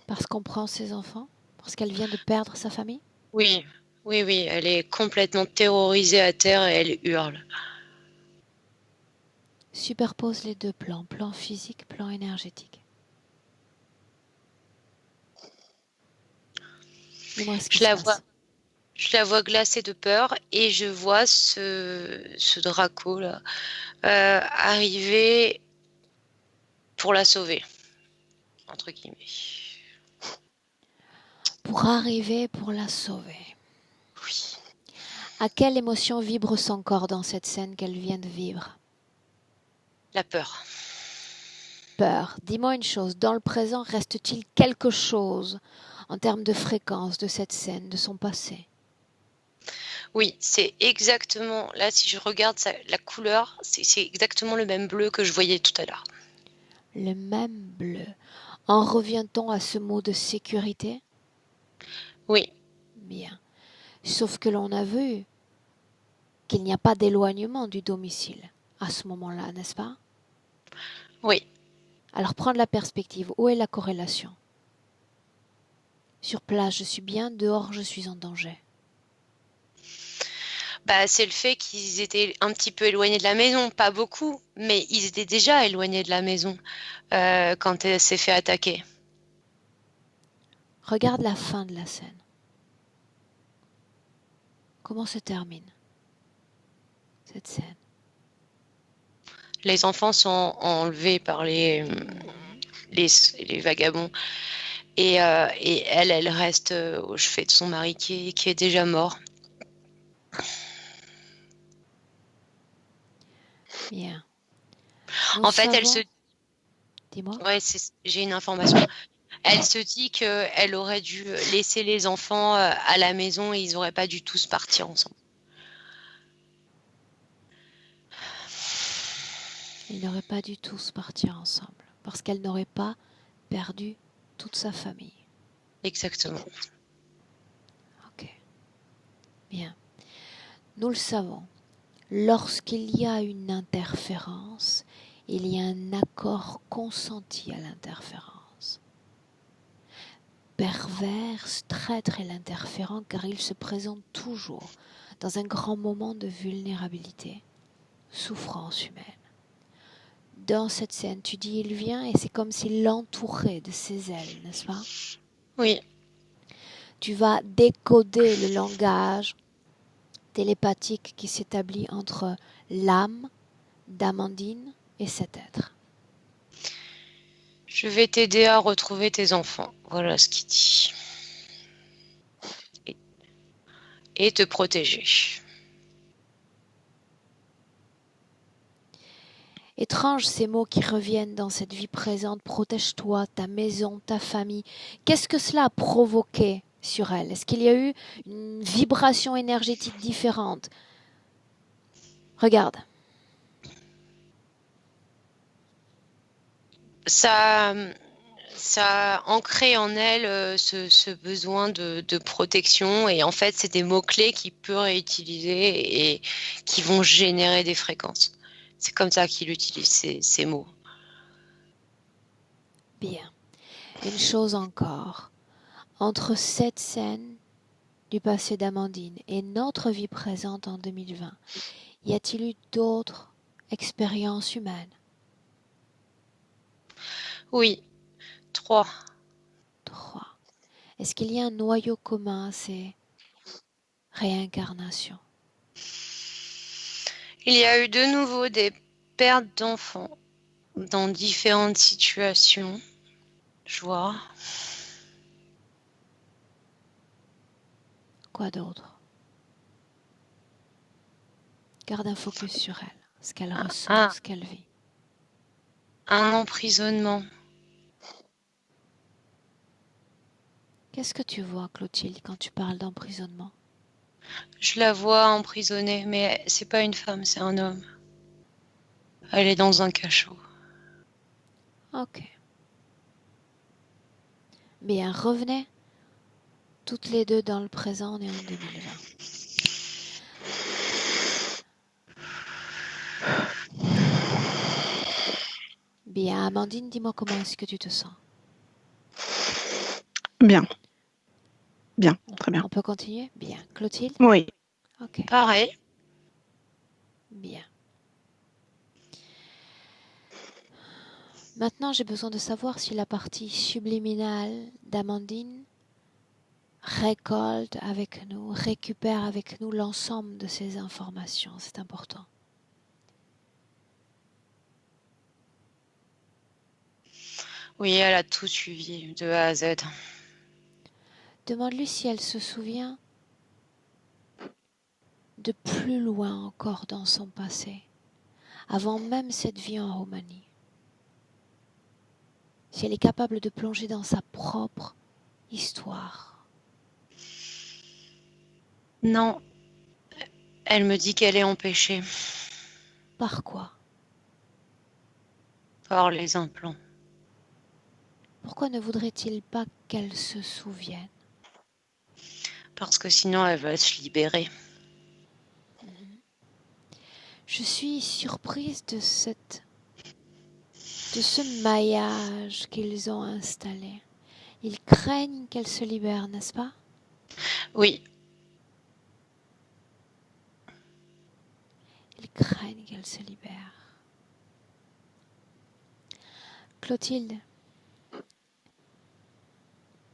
Parce qu'on prend ses enfants? Parce qu'elle vient de perdre sa famille? Oui, oui, oui, elle est complètement terrorisée à terre et elle hurle. Superpose les deux plans, plan physique, plan énergétique. Dis-moi ce qui Je se la vois, passe. je la vois glacée de peur et je vois ce Draco là arriver pour la sauver, entre guillemets. Pour arriver, pour la sauver. Oui, À quelle émotion vibre son corps dans cette scène qu'elle vient de vivre? la peur. Peur. Dis-moi une chose, dans le présent, reste-t-il quelque chose en termes de fréquence de cette scène, de son passé? Oui, c'est exactement, là si je regarde la couleur, c'est exactement le même bleu que je voyais tout à l'heure. Le même bleu. En revient-on à ce mot de sécurité? Oui, Bien. Sauf que l'on a vu qu'il n'y a pas d'éloignement du domicile à ce moment-là, n'est-ce pas? oui. Alors prendre la perspective. Où est la corrélation? Sur place, je suis bien, dehors, je suis en danger. Bah, c'est le fait qu'ils étaient un petit peu éloignés de la maison, pas beaucoup, mais ils étaient déjà éloignés de la maison quand elle s'est fait attaquer. Regarde la fin de la scène. Comment se termine cette scène? Les enfants sont enlevés par les, les vagabonds et elle reste au chevet de son mari qui est déjà mort. Bien. Nous En fait, elle se, savons, dis-moi, ouais, j'ai une information. Elle se dit qu'elle aurait dû laisser les enfants à la maison et ils n'auraient pas dû tous partir ensemble. ils n'auraient pas dû tous partir ensemble, parce qu'elle n'aurait pas perdu toute sa famille. Exactement. Ok, bien. Nous le savons, lorsqu'il y a une interférence, il y a un accord consenti à l'interférence. Perverse, traître est l'interférent car il se présente toujours dans un grand moment de vulnérabilité, souffrance humaine. Dans cette scène, tu dis il vient et c'est comme s'il l'entourait de ses ailes, n'est-ce pas? Oui, Tu vas décoder le langage télépathique qui s'établit entre l'âme d'Amandine et cet être. je vais t'aider à retrouver tes enfants. Voilà ce qu'il dit. Et, et te protéger. Étranges ces mots qui reviennent dans cette vie présente. Protège-toi, ta maison, ta famille. Qu'est-ce que cela a provoqué sur elle? Est-ce qu'il y a eu une vibration énergétique différente? Regarde. Ça, ça a ancré en elle ce besoin de protection. Et en fait, c'est des mots-clés qu'il peut réutiliser et qui vont générer des fréquences. C'est comme ça qu'il utilise ces mots. Bien. Une chose encore. Entre cette scène du passé d'Amandine et notre vie présente en 2020, y a-t-il eu d'autres expériences humaines? Oui, 3. 3. Est-ce qu'il y a un noyau commun à ces réincarnations? Il y a eu de nouveau des pertes d'enfants dans différentes situations. Je vois. Quoi d'autre? Garde un focus sur elle, ce qu'elle ressent, ce qu'elle vit. Un emprisonnement. Qu'est-ce que tu vois, Clotilde, quand tu parles d'emprisonnement? Je la vois emprisonnée, mais c'est pas une femme, c'est un homme. Elle est dans un cachot. Ok. Bien, revenez toutes les deux dans le présent, on est en 2020. Bien, Amandine, dis-moi comment est-ce que tu te sens? Bien. Bien, très bien. On peut continuer? Bien. Clotilde? Oui. Ok, Pareil. bien. Maintenant, j'ai besoin de savoir si la partie subliminale d'Amandine récolte avec nous, récupère avec nous l'ensemble de ces informations. C'est important. Oui, elle a tout suivi de A à Z. Demande-lui si elle se souvient de plus loin encore dans son passé, avant même cette vie en Roumanie. Si elle est capable de plonger dans sa propre histoire. Non, elle me dit qu'elle est empêchée Par quoi? par les implants. Pourquoi ne voudrait-il pas qu'elle se souvienne? Parce que sinon, elle va se libérer. Je suis surprise de ce maillage qu'ils ont installé. Ils craignent qu'elle se libère, n'est-ce pas? Oui, Ils craignent qu'elle se libère. Clotilde,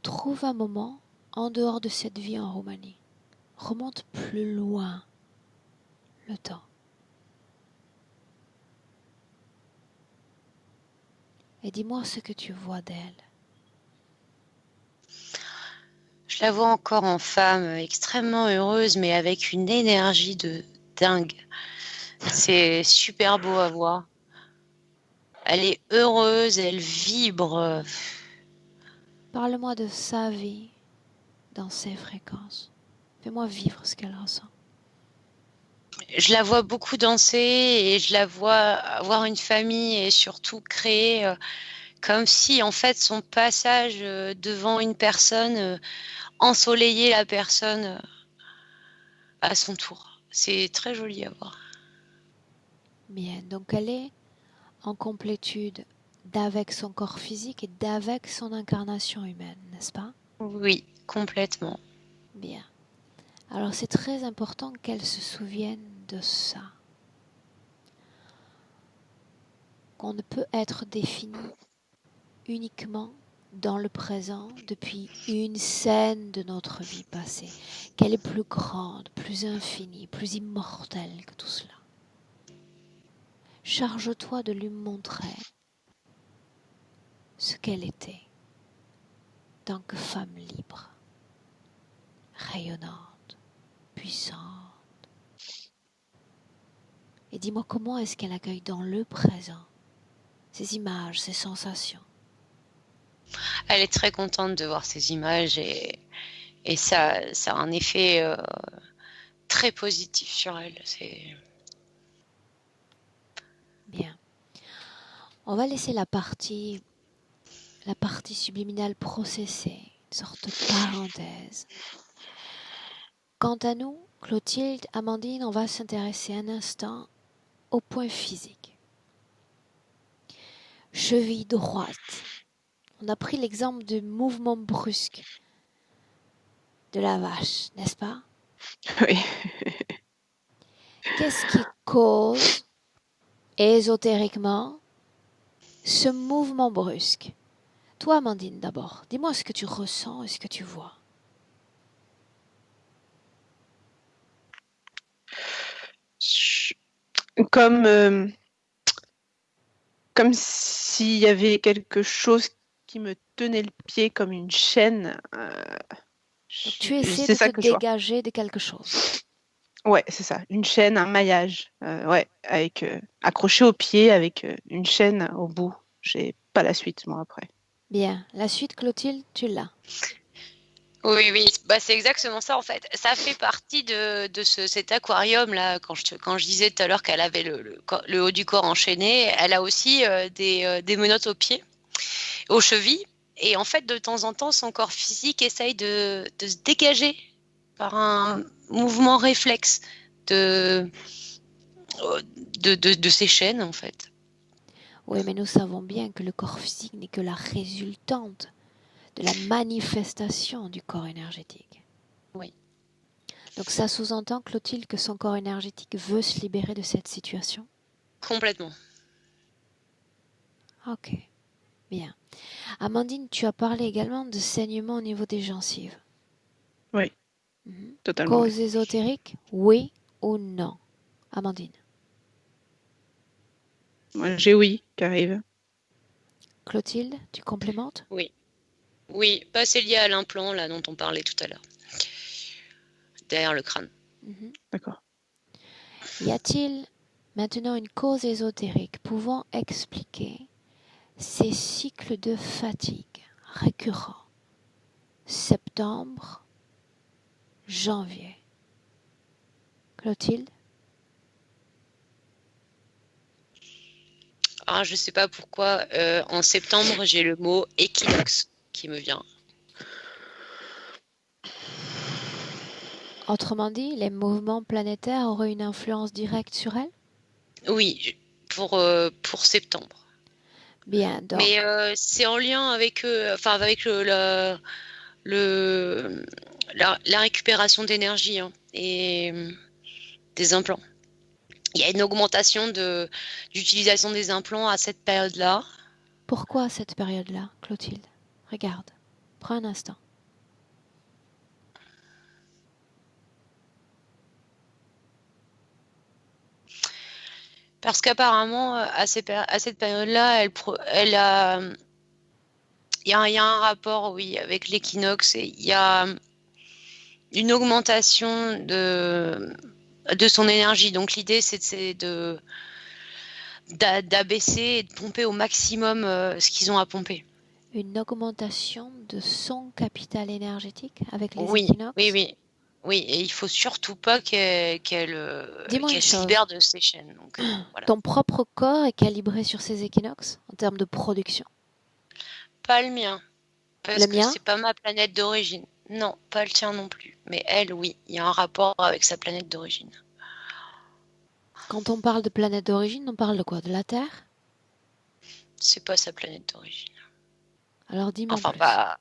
trouve un moment en dehors de cette vie en Roumanie. Remonte plus loin le temps. Et dis-moi ce que tu vois d'elle. je la vois encore en femme extrêmement heureuse, mais avec une énergie de dingue. C'est super beau à voir. Elle est heureuse, elle vibre. Parle-moi de sa vie dans ses fréquences. Fais-moi vivre ce qu'elle ressent. Je la vois beaucoup danser et je la vois avoir une famille et surtout créer comme si en fait son passage devant une personne ensoleillait la personne à son tour. C'est très joli à voir. Bien, donc elle est en complétude d'avec son corps physique et d'avec son incarnation humaine, n'est-ce pas? Oui, complètement. Bien. Alors c'est très important qu'elle se souvienne de ça. Qu'on ne peut être défini uniquement dans le présent depuis une scène de notre vie passée, qu'elle est plus grande, plus infinie, plus immortelle que tout cela. Charge-toi de lui montrer ce qu'elle était, tant que femme libre, rayonnante, puissante, Et dis-moi comment est-ce qu'elle accueille dans le présent ces images, ces sensations. Elle est très contente de voir ces images et ça a un effet très positif sur elle. Bien. On va laisser la partie subliminale processer, une sorte de parenthèse. Quant à nous, Clotilde, Amandine, on va s'intéresser un instant au point physique. Cheville droite. On a pris l'exemple du mouvement brusque de la vache, n'est-ce pas? Oui. Qu'est-ce qui cause, ésotériquement, ce mouvement brusque? Toi, Amandine, d'abord, dis-moi ce que tu ressens et ce que tu vois. Comme s'il y avait quelque chose qui me tenait le pied comme une chaîne. Donc, tu essaies C'est de ça te que je vois. dégager de quelque chose. Ouais, c'est ça. Une chaîne, un maillage. Ouais, avec accroché au pied avec une chaîne au bout. J'ai pas la suite, moi, après. Bien. La suite, Clotilde, tu l'as. Oui, bah, c'est exactement ça en fait. Ça fait partie de cet aquarium là. Quand je disais tout à l'heure qu'elle avait le haut du corps enchaîné, elle a aussi des menottes aux pieds, aux chevilles. Et en fait, de temps en temps, son corps physique essaye de se dégager par un mouvement réflexe de, de ces chaînes en fait. Oui, mais nous savons bien que le corps physique n'est que la résultante de la manifestation du corps énergétique. Oui. Donc ça sous-entend, Clotilde, que son corps énergétique veut se libérer de cette situation? Complètement. Ok, bien. Amandine, tu as parlé également de saignement au niveau des gencives. Oui, totalement. Cause ésotérique, oui ou non? Amandine. Moi, j'ai oui qui arrive. Clotilde, tu complémentes? Oui, bah, c'est lié à l'implant là dont on parlait tout à l'heure, derrière le crâne. D'accord. Y a-t-il maintenant une cause ésotérique pouvant expliquer ces cycles de fatigue récurrents? Septembre, janvier. Clotilde? Ah, je sais pas pourquoi, en septembre, j'ai le mot équinoxe qui me vient. Autrement dit, les mouvements planétaires auraient une influence directe sur elle? Oui, pour septembre. Bien, donc, Mais c'est en lien avec, avec la récupération d'énergie hein, et des implants. Il y a une augmentation d'utilisation des implants à cette période-là. pourquoi cette période-là, Clotilde? Regarde, prends un instant. Parce qu'apparemment, à cette période-là, il y a un rapport, oui, avec l'équinoxe et il y a une augmentation de son énergie. Donc l'idée, c'est d'abaisser et de pomper au maximum ce qu'ils ont à pomper. Une augmentation de son capital énergétique avec les Oui, équinoxes? oui. Oui, et il faut surtout pas qu'elle Dis-moi une se chose. libère de ses chaînes. Donc, voilà. Ton propre corps est calibré sur ces équinoxes en termes de production? Pas le mien, parce Le que mien? c'est pas ma planète d'origine. Non, pas le tien non plus. Mais elle, oui, il y a un rapport avec sa planète d'origine. Quand on parle de planète d'origine, on parle de quoi? De la Terre? C'est pas sa planète d'origine. Alors dis-moi en Enfin, plus. pas.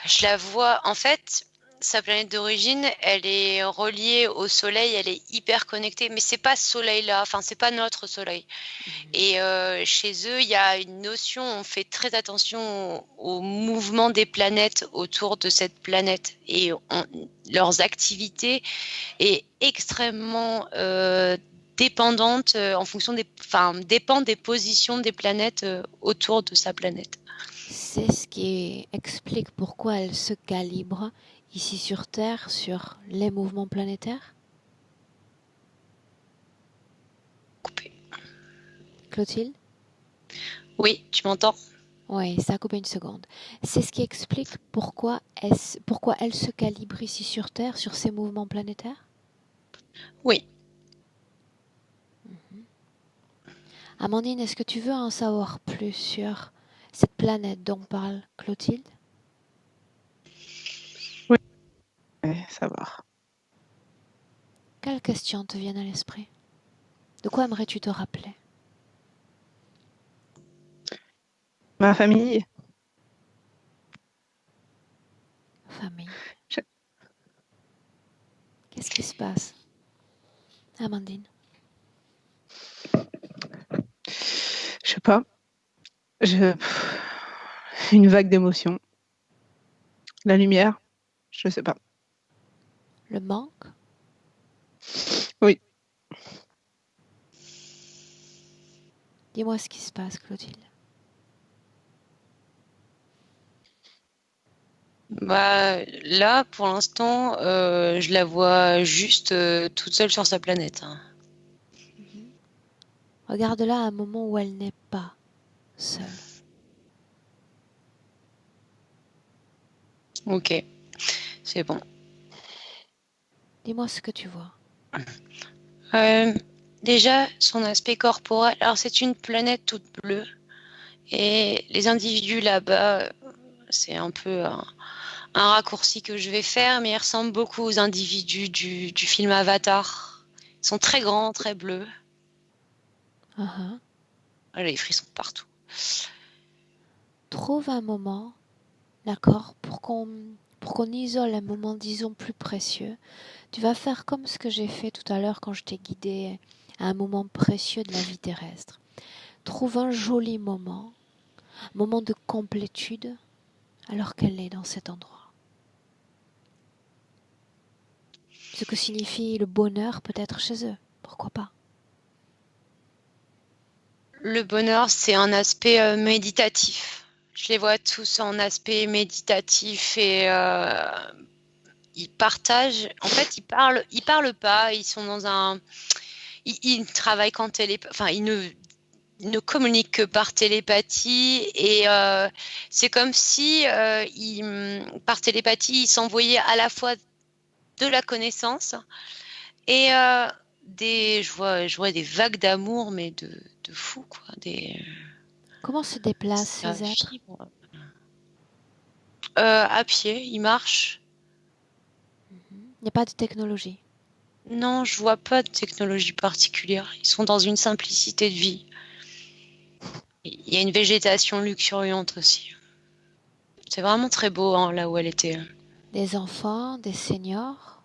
Je la vois. En fait, sa planète d'origine, elle est reliée au Soleil, elle est hyper connectée. Mais c'est pas ce Soleil-là. Enfin, c'est pas notre Soleil. Et chez eux, il y a une notion. On fait très attention au mouvement des planètes autour de cette planète et leurs activités est extrêmement dépendante en fonction dépend des positions des planètes autour de sa planète. C'est ce qui explique pourquoi elle se calibre ici sur Terre sur les mouvements planétaires? Clotilde? Oui, tu m'entends? Oui, ça a coupé une seconde. C'est ce qui explique pourquoi elle se calibre ici sur Terre, sur ces mouvements planétaires? Oui. Amandine, est-ce que tu veux en savoir plus sur cette planète dont parle Clotilde? Oui, savoir. Quelles questions te viennent à l'esprit? De quoi aimerais-tu te rappeler? Ma famille. Famille. Je, Qu'est-ce qui se passe, Amandine? je sais pas. Une vague d'émotions. La lumière. Je sais pas. Le manque? Oui. Dis-moi ce qui se passe, Clotilde. Bah, là, pour l'instant, je la vois juste toute seule sur sa planète, hein. Regarde-la à un moment où elle n'est pas seule. Ok, c'est bon. Dis-moi ce que tu vois. Déjà, son aspect corporel. Alors, c'est une planète toute bleue. Et les individus là-bas, c'est un peu un raccourci que je vais faire, mais ils ressemblent beaucoup aux individus du film Avatar. Ils sont très grands, très bleus. Uh-huh. Ah, les frissons partout. Trouve un moment, d'accord, pour qu'on isole un moment, disons, plus précieux. Tu vas faire comme ce que j'ai fait tout à l'heure quand je t'ai guidé à un moment précieux de la vie terrestre. Trouve un joli moment de complétude, alors qu'elle est dans cet endroit. Ce que signifie le bonheur peut-être chez eux, pourquoi pas? Le bonheur, c'est un aspect méditatif. Je les vois tous en aspect méditatif et ils partagent. En fait, ils parlent pas. Ils sont dans un. Ils travaillent qu'en enfin, ils ne communiquent que par télépathie et c'est comme si par télépathie, ils s'envoyaient à la fois de la connaissance et je vois des vagues d'amour, mais de fou, quoi. Comment se déplacent Ça ces êtres? vibre. À pied, ils marchent. Il n'y a pas de technologie. Non, je vois pas de technologie particulière. Ils sont dans une simplicité de vie. Il y a une végétation luxuriante aussi. C'est vraiment très beau, hein, là où elle était. Des enfants, des seniors.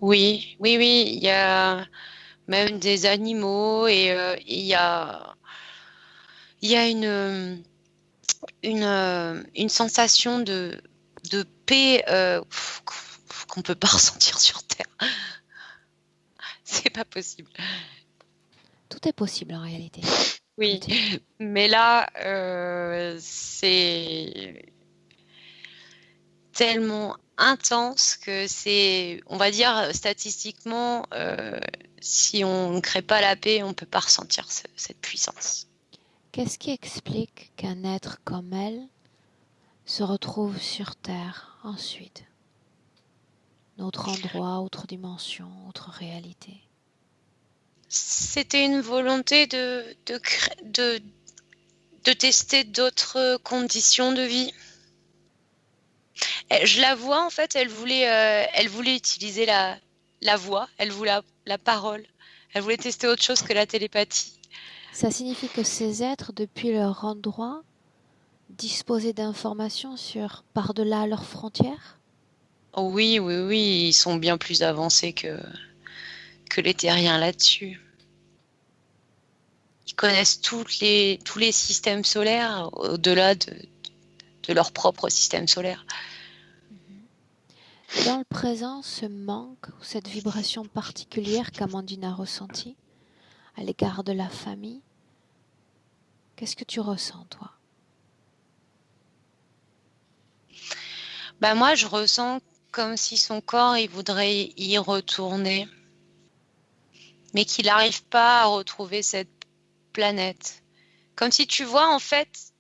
Oui, oui, oui. Il y a même des animaux et il y a une sensation de paix qu'on peut pas ressentir sur Terre. C'est pas possible. Tout est possible en réalité. Oui, Clotilde. mais là, c'est tellement intense que c'est, on va dire, statistiquement, si on ne crée pas la paix, on ne peut pas ressentir cette puissance. Qu'est-ce qui explique qu'un être comme elle se retrouve sur Terre ensuite? Autre endroit, autre dimension, autre réalité. C'était une volonté de tester d'autres conditions de vie. Je la vois, en fait, elle voulait utiliser la voix, elle voulait la parole, elle voulait tester autre chose que la télépathie. Ça signifie que ces êtres, depuis leur endroit, disposaient d'informations sur par-delà leurs frontières? Oh oui, oui, oui, ils sont bien plus avancés que les terriens là-dessus. Ils connaissent tous les systèmes solaires au-delà de leur propre système solaire. Dans le présent, ce manque ou cette vibration particulière qu'Amandine a ressentie à l'égard de la famille, qu'est-ce que tu ressens, toi? Bah moi, je ressens comme si son corps, il voudrait y retourner, mais qu'il n'arrive pas à retrouver planète. Comme si tu vois, en fait,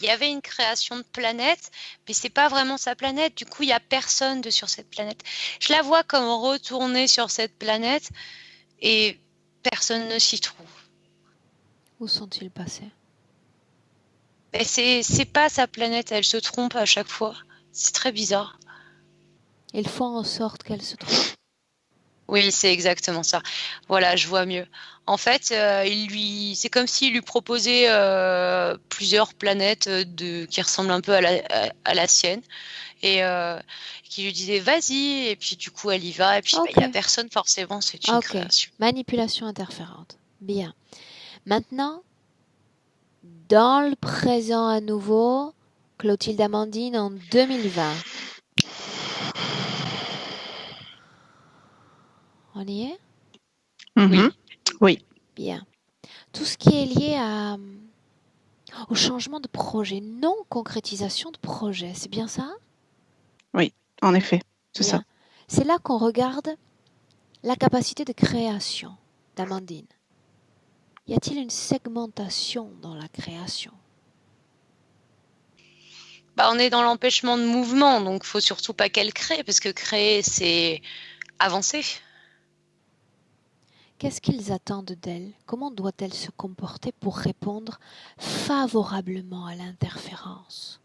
il y avait une création de planète, mais c'est pas vraiment sa planète. Du coup, il y a personne sur cette planète. Je la vois comme retourner sur cette planète et personne ne s'y trouve. Où sont-ils passés? Et c'est pas sa planète, elle se trompe à chaque fois. C'est très bizarre. Ils font en sorte qu'elle se trompe. Oui, c'est exactement ça. Voilà, je vois mieux. En fait, c'est comme s'il lui proposait plusieurs planètes qui ressemblent un peu à la sienne et qui lui disait vas-y. Et puis du coup, elle y va. Et puis il Ok. y a personne forcément. C'est une Ok. création. Manipulation interférente. Bien. Maintenant, dans le présent à nouveau, Clotilde Amandine en 2020. On y est? Mhm. Oui. Bien. Tout ce qui est lié au changement de projet, non concrétisation de projet, c'est bien ça? Oui, en effet, c'est ça. Bien. C'est là qu'on regarde la capacité de création d'Amandine. Y a-t-il une segmentation dans la création? Bah, on est dans l'empêchement de mouvement, donc faut surtout pas qu'elle crée, parce que créer, c'est avancer. Qu'est-ce qu'ils attendent d'elle? Comment doit-elle se comporter pour répondre favorablement à l'interférence?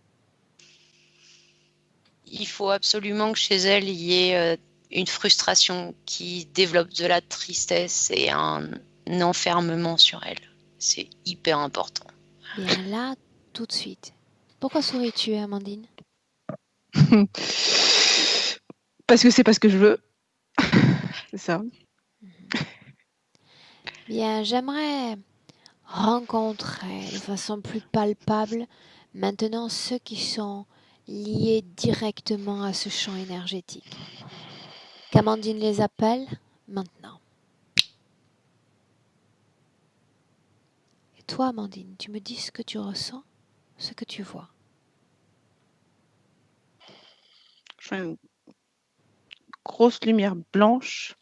Il faut absolument que chez elle, il y ait une frustration qui développe de la tristesse et un enfermement sur elle. C'est hyper important. Bien là, tout de suite. Pourquoi souris-tu, Amandine? Parce que c'est pas ce que je veux. C'est ça. Bien, j'aimerais rencontrer de façon plus palpable maintenant ceux qui sont liés directement à ce champ énergétique. Qu'Amandine les appelle maintenant. Et toi, Amandine, tu me dis ce que tu ressens, ce que tu vois. Je fais une grosse lumière blanche.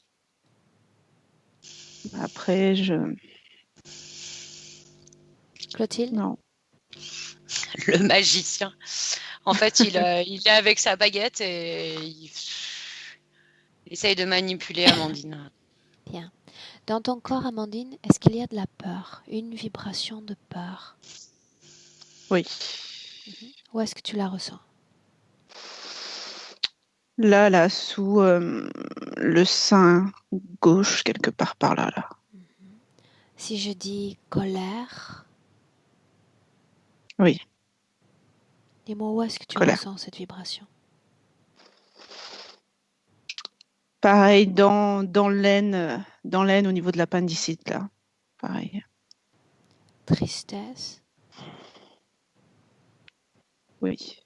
Après, Clotilde? non. Le magicien. En fait, il est avec sa baguette et il essaye de manipuler Amandine. Bien. Dans ton corps, Amandine, est-ce qu'il y a de la peur, une vibration de peur? Oui. Où est-ce que tu la ressens? Là, sous le sein gauche, quelque part par là, là. Si je dis colère, Oui, dis-moi où est-ce que tu colère. ressens cette vibration? Pareil, dans l'aine au niveau de l'appendicite, là. Pareil. Tristesse, Oui.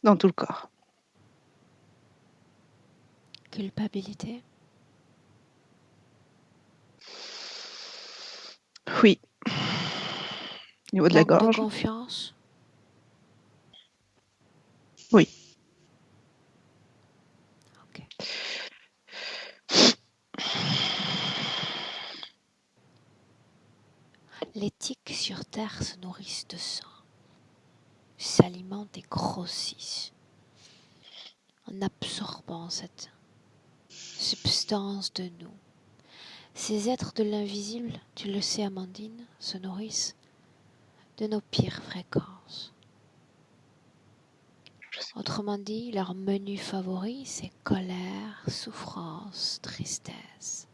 Dans tout le corps. culpabilité, Oui. Au niveau de la manque de gorge. confiance, Oui. ok. Les tiques sur Terre se nourrissent de sang, s'alimentent et grossissent en absorbant cette substance de nous. Ces êtres de l'invisible, tu le sais Amandine, se nourrissent de nos pires fréquences. Autrement dit, leur menu favori, c'est colère, souffrance, tristesse.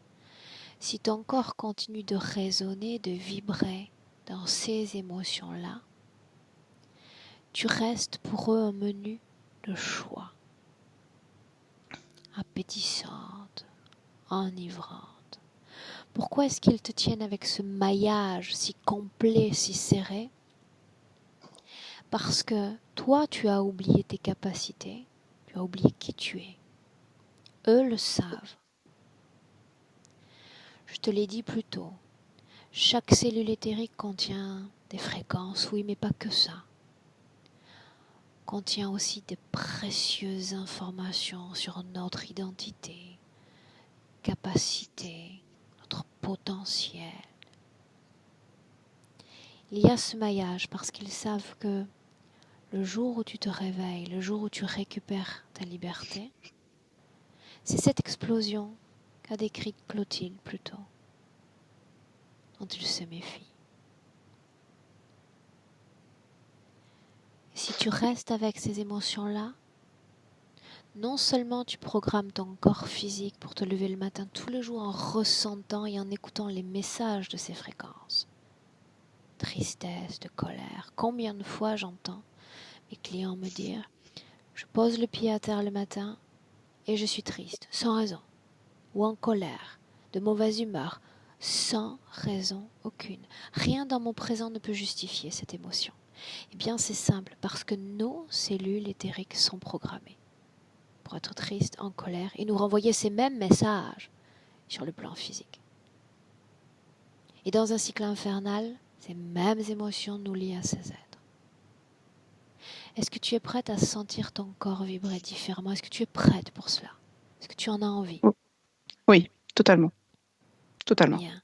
Si ton corps continue de résonner, de vibrer dans ces émotions-là, tu restes pour eux un menu de choix, appétissante, enivrante. Pourquoi est-ce qu'ils te tiennent avec ce maillage si complet, si serré? Parce que toi, tu as oublié tes capacités, tu as oublié qui tu es. Eux le savent. Je te l'ai dit plus tôt, chaque cellule éthérique contient des fréquences, oui, mais pas que ça. Contient aussi de précieuses informations sur notre identité, capacité, notre potentiel. Il y a ce maillage parce qu'ils savent que le jour où tu te réveilles, le jour où tu récupères ta liberté, c'est cette explosion qu'a décrite Clotilde plus tôt, dont il se méfie. Si tu restes avec ces émotions-là, non seulement tu programmes ton corps physique pour te lever le matin tous les jours en ressentant et en écoutant les messages de ces fréquences. Tristesse, de colère. Combien de fois j'entends mes clients me dire « Je pose le pied à terre le matin et je suis triste, sans raison. » Ou en colère, de mauvaise humeur, sans raison aucune. Rien dans mon présent ne peut justifier cette émotion. Eh bien, c'est simple, parce que nos cellules éthériques sont programmées pour être tristes, en colère, et nous renvoyer ces mêmes messages sur le plan physique. Et dans un cycle infernal, ces mêmes émotions nous lient à ces êtres. Est-ce que tu es prête à sentir ton corps vibrer différemment? Est-ce que tu es prête pour cela? Est-ce que tu en as envie? Oui, totalement. Totalement. Bien.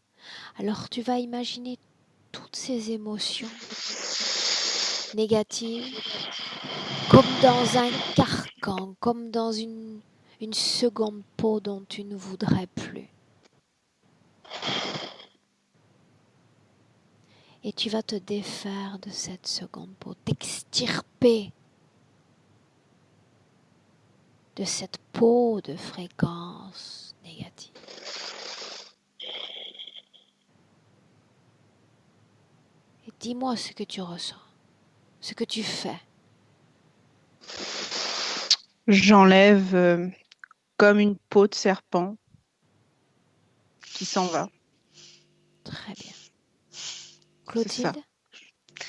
Alors tu vas imaginer toutes ces émotions négatives comme dans un carcan, comme dans une seconde peau dont tu ne voudrais plus. Et tu vas te défaire de cette seconde peau, t'extirper de cette peau de fréquence négative. Et dis-moi ce que tu ressens, ce que tu fais. J'enlève comme une peau de serpent qui s'en va. Très bien. C'est ça. Clotilde,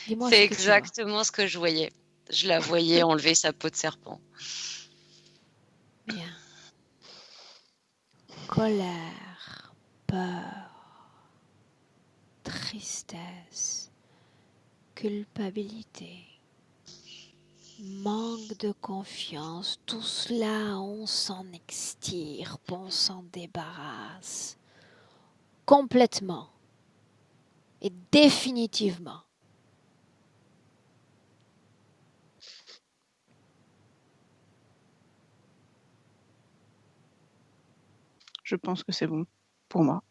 dis-moi C'est ce que tu vois. exactement ce que je voyais. Je la voyais enlever sa peau de serpent. Bien. Colère, peur, tristesse, culpabilité, manque de confiance, tout cela on s'en extirpe, on s'en débarrasse complètement et définitivement. Je pense que c'est bon pour moi.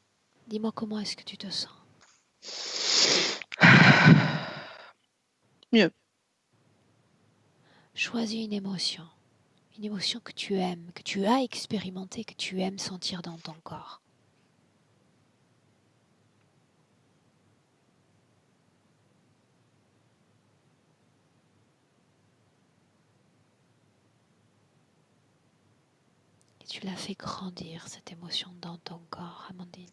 Dis-moi comment est-ce que tu te sens? Mieux. Choisis une émotion que tu aimes, que tu as expérimentée, que tu aimes sentir dans ton corps. Et tu la fais grandir, cette émotion, dans ton corps, Amandine.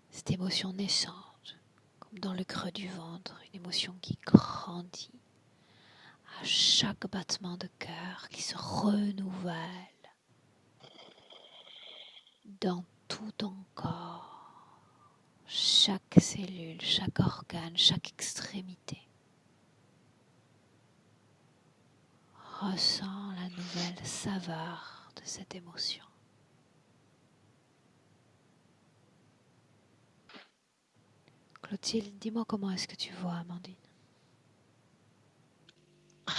Cette émotion naissante, comme dans le creux du ventre, une émotion qui grandit à chaque battement de cœur, qui se renouvelle dans tout ton corps, chaque cellule, chaque organe, chaque extrémité. Ressens la nouvelle saveur de cette émotion. Clotilde, dis-moi comment est-ce que tu vois Amandine?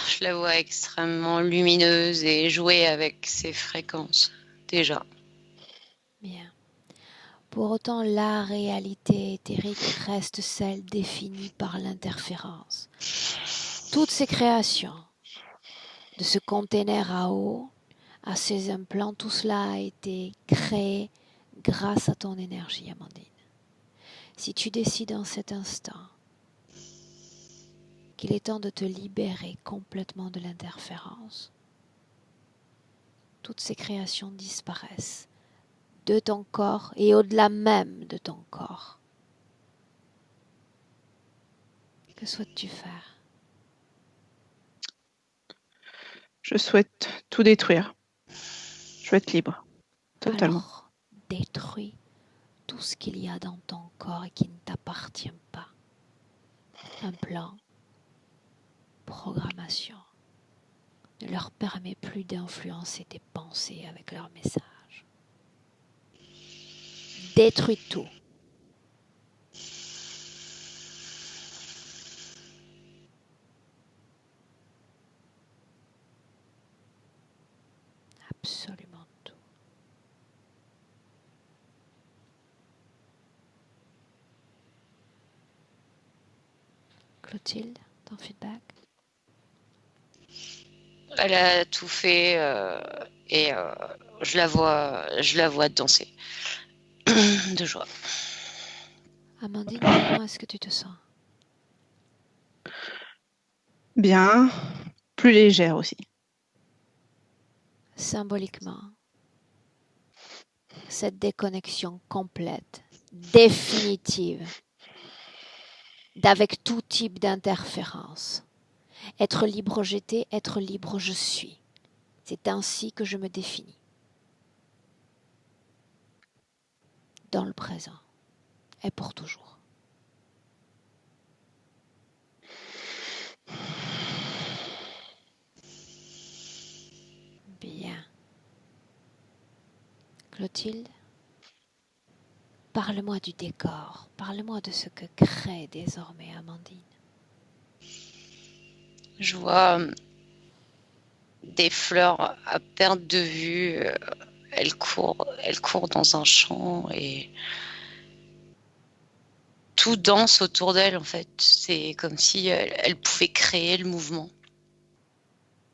Je la vois extrêmement lumineuse et jouer avec ses fréquences, déjà. Bien. Pour autant, la réalité éthérique reste celle définie par l'interférence. Toutes ces créations, de ce container à eau, à ces implants, tout cela a été créé grâce à ton énergie, Amandine. Si tu décides en cet instant qu'il est temps de te libérer complètement de l'interférence, toutes ces créations disparaissent de ton corps et au-delà même de ton corps. Que souhaites-tu faire? Je souhaite tout détruire. Je veux être libre. Totalement. Alors, détruis tout ce qu'il y a dans ton corps et qui ne t'appartient pas. Un plan, programmation, Ne leur permets plus d'influencer tes pensées avec leurs messages. Détruis tout. Absolument tout. Clotilde, ton feedback? Elle a tout fait et je la vois danser de joie. Amandine, comment est-ce que tu te sens? Bien, plus légère aussi. Symboliquement, cette déconnexion complète, définitive, d'avec tout type d'interférence. Être libre j'étais, être libre je suis. C'est ainsi que je me définis. Dans le présent et pour toujours. Bien. Clotilde, parle-moi du décor. Parle-moi de ce que crée désormais Amandine. Je vois des fleurs à perte de vue. Elle court dans un champ et tout danse autour d'elle en fait. C'est comme si elle pouvait créer le mouvement.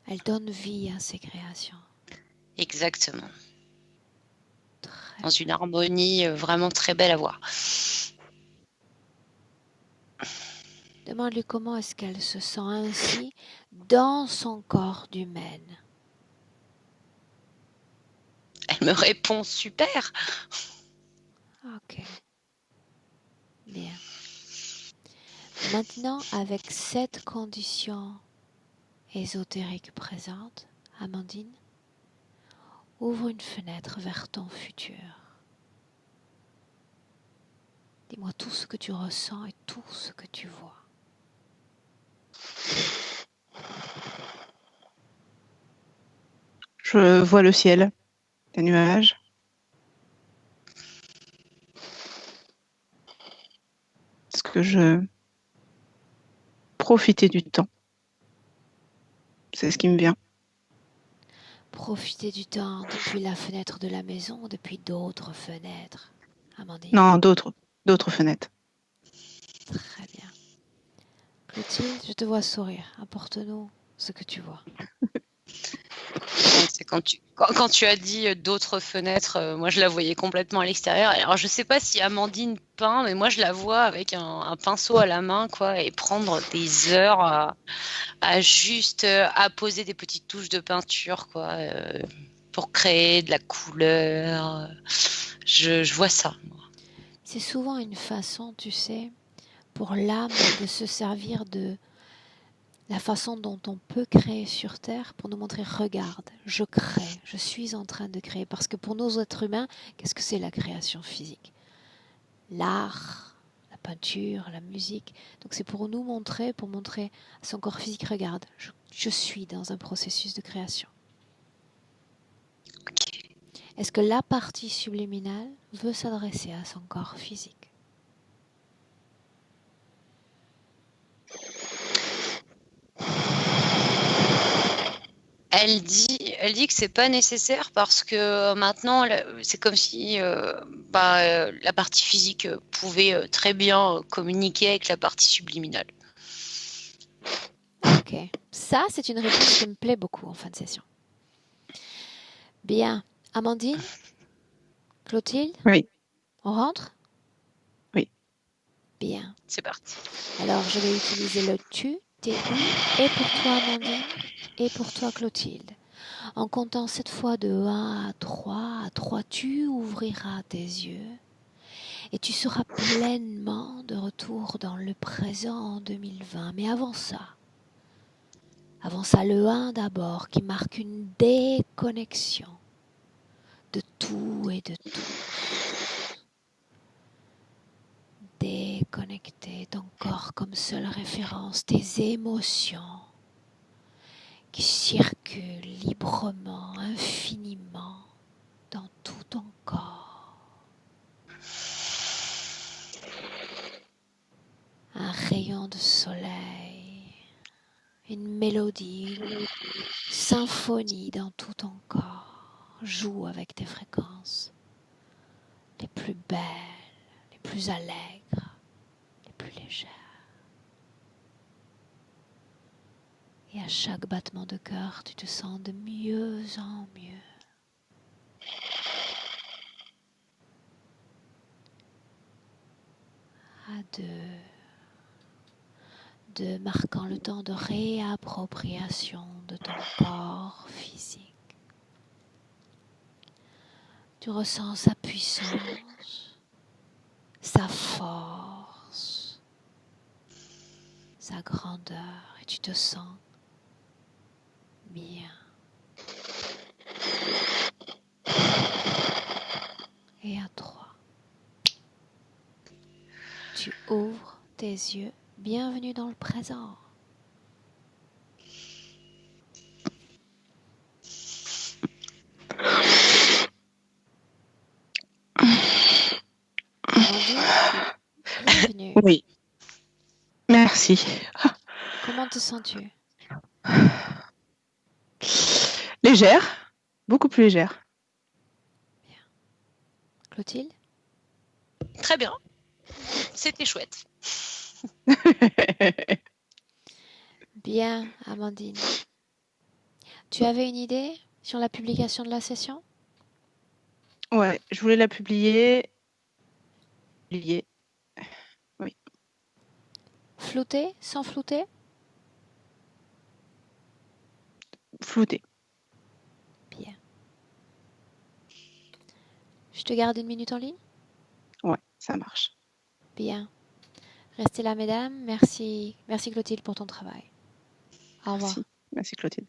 Elle donne vie à ses créations. Exactement. Très Dans une harmonie vraiment très belle à voir. Demande-lui comment est-ce qu'elle se sent ainsi dans son corps d'humaine. Elle me répond super. Ok. Bien. Maintenant, avec cette condition ésotérique présente, Amandine, ouvre une fenêtre vers ton futur. Dis-moi tout ce que tu ressens et tout ce que tu vois. Je vois le ciel, les nuages. Est-ce que je profitais du temps? C'est ce qui me vient. Profiter du temps depuis la fenêtre de la maison ou depuis d'autres fenêtres, Amandine? Non, d'autres fenêtres. Très bien. Clotilde, je te vois sourire. Apporte-nous ce que tu vois. C'est quand tu as dit d'autres fenêtres, moi je la voyais complètement à l'extérieur. Alors je sais pas si Amandine peint, mais moi je la vois avec un pinceau à la main, quoi, et prendre des heures à juste apposer des petites touches de peinture, quoi, pour créer de la couleur. Je vois ça. C'est souvent une façon, tu sais, pour l'âme de se servir de la façon dont on peut créer sur Terre pour nous montrer, regarde, je crée, je suis en train de créer. Parce que pour nos êtres humains, qu'est-ce que c'est la création physique? L'art, la peinture, la musique. Donc c'est pour nous montrer, pour montrer à son corps physique, regarde, je suis dans un processus de création. Okay. Est-ce que la partie subliminale veut s'adresser à son corps physique? Elle dit que c'est pas nécessaire parce que maintenant c'est comme si la partie physique pouvait très bien communiquer avec la partie subliminale. Ok, ça c'est une réponse qui me plaît beaucoup en fin de session. Bien, Amandine, Clotilde, Oui. on rentre? Oui. Bien. C'est parti. Alors je vais utiliser le tu, tu, et pour toi Amandine, et pour toi Clotilde. En comptant cette fois de 1 à 3, tu ouvriras tes yeux et tu seras pleinement de retour dans le présent en 2020. Mais avant ça, le 1 d'abord qui marque une déconnexion de tout et de tous. Déconnecter ton corps comme seule référence, tes émotions qui circule librement, infiniment dans tout ton corps. Un rayon de soleil, une mélodie, une symphonie dans tout ton corps joue avec tes fréquences les plus belles, les plus allègres, les plus légères. Et à chaque battement de cœur, tu te sens de mieux en mieux. À deux, marquant le temps de réappropriation de ton corps physique. Tu ressens sa puissance, sa force, sa grandeur et tu te sens bien. Et à 3, tu ouvres tes yeux. Bienvenue dans le présent. Amandine, bienvenue. Oui. Merci. Comment te sens-tu? Légère, beaucoup plus légère. Clotilde? Très bien. C'était chouette. Bien, Amandine. Tu avais une idée sur la publication de la session? Ouais, je voulais la publier. Oui. Flouter? Sans flouter? Flouté. Bien. Je te garde 1 minute en ligne? Ouais, ça marche. Bien. Restez là, mesdames. Merci Clotilde pour ton travail. Au revoir. Merci Clotilde.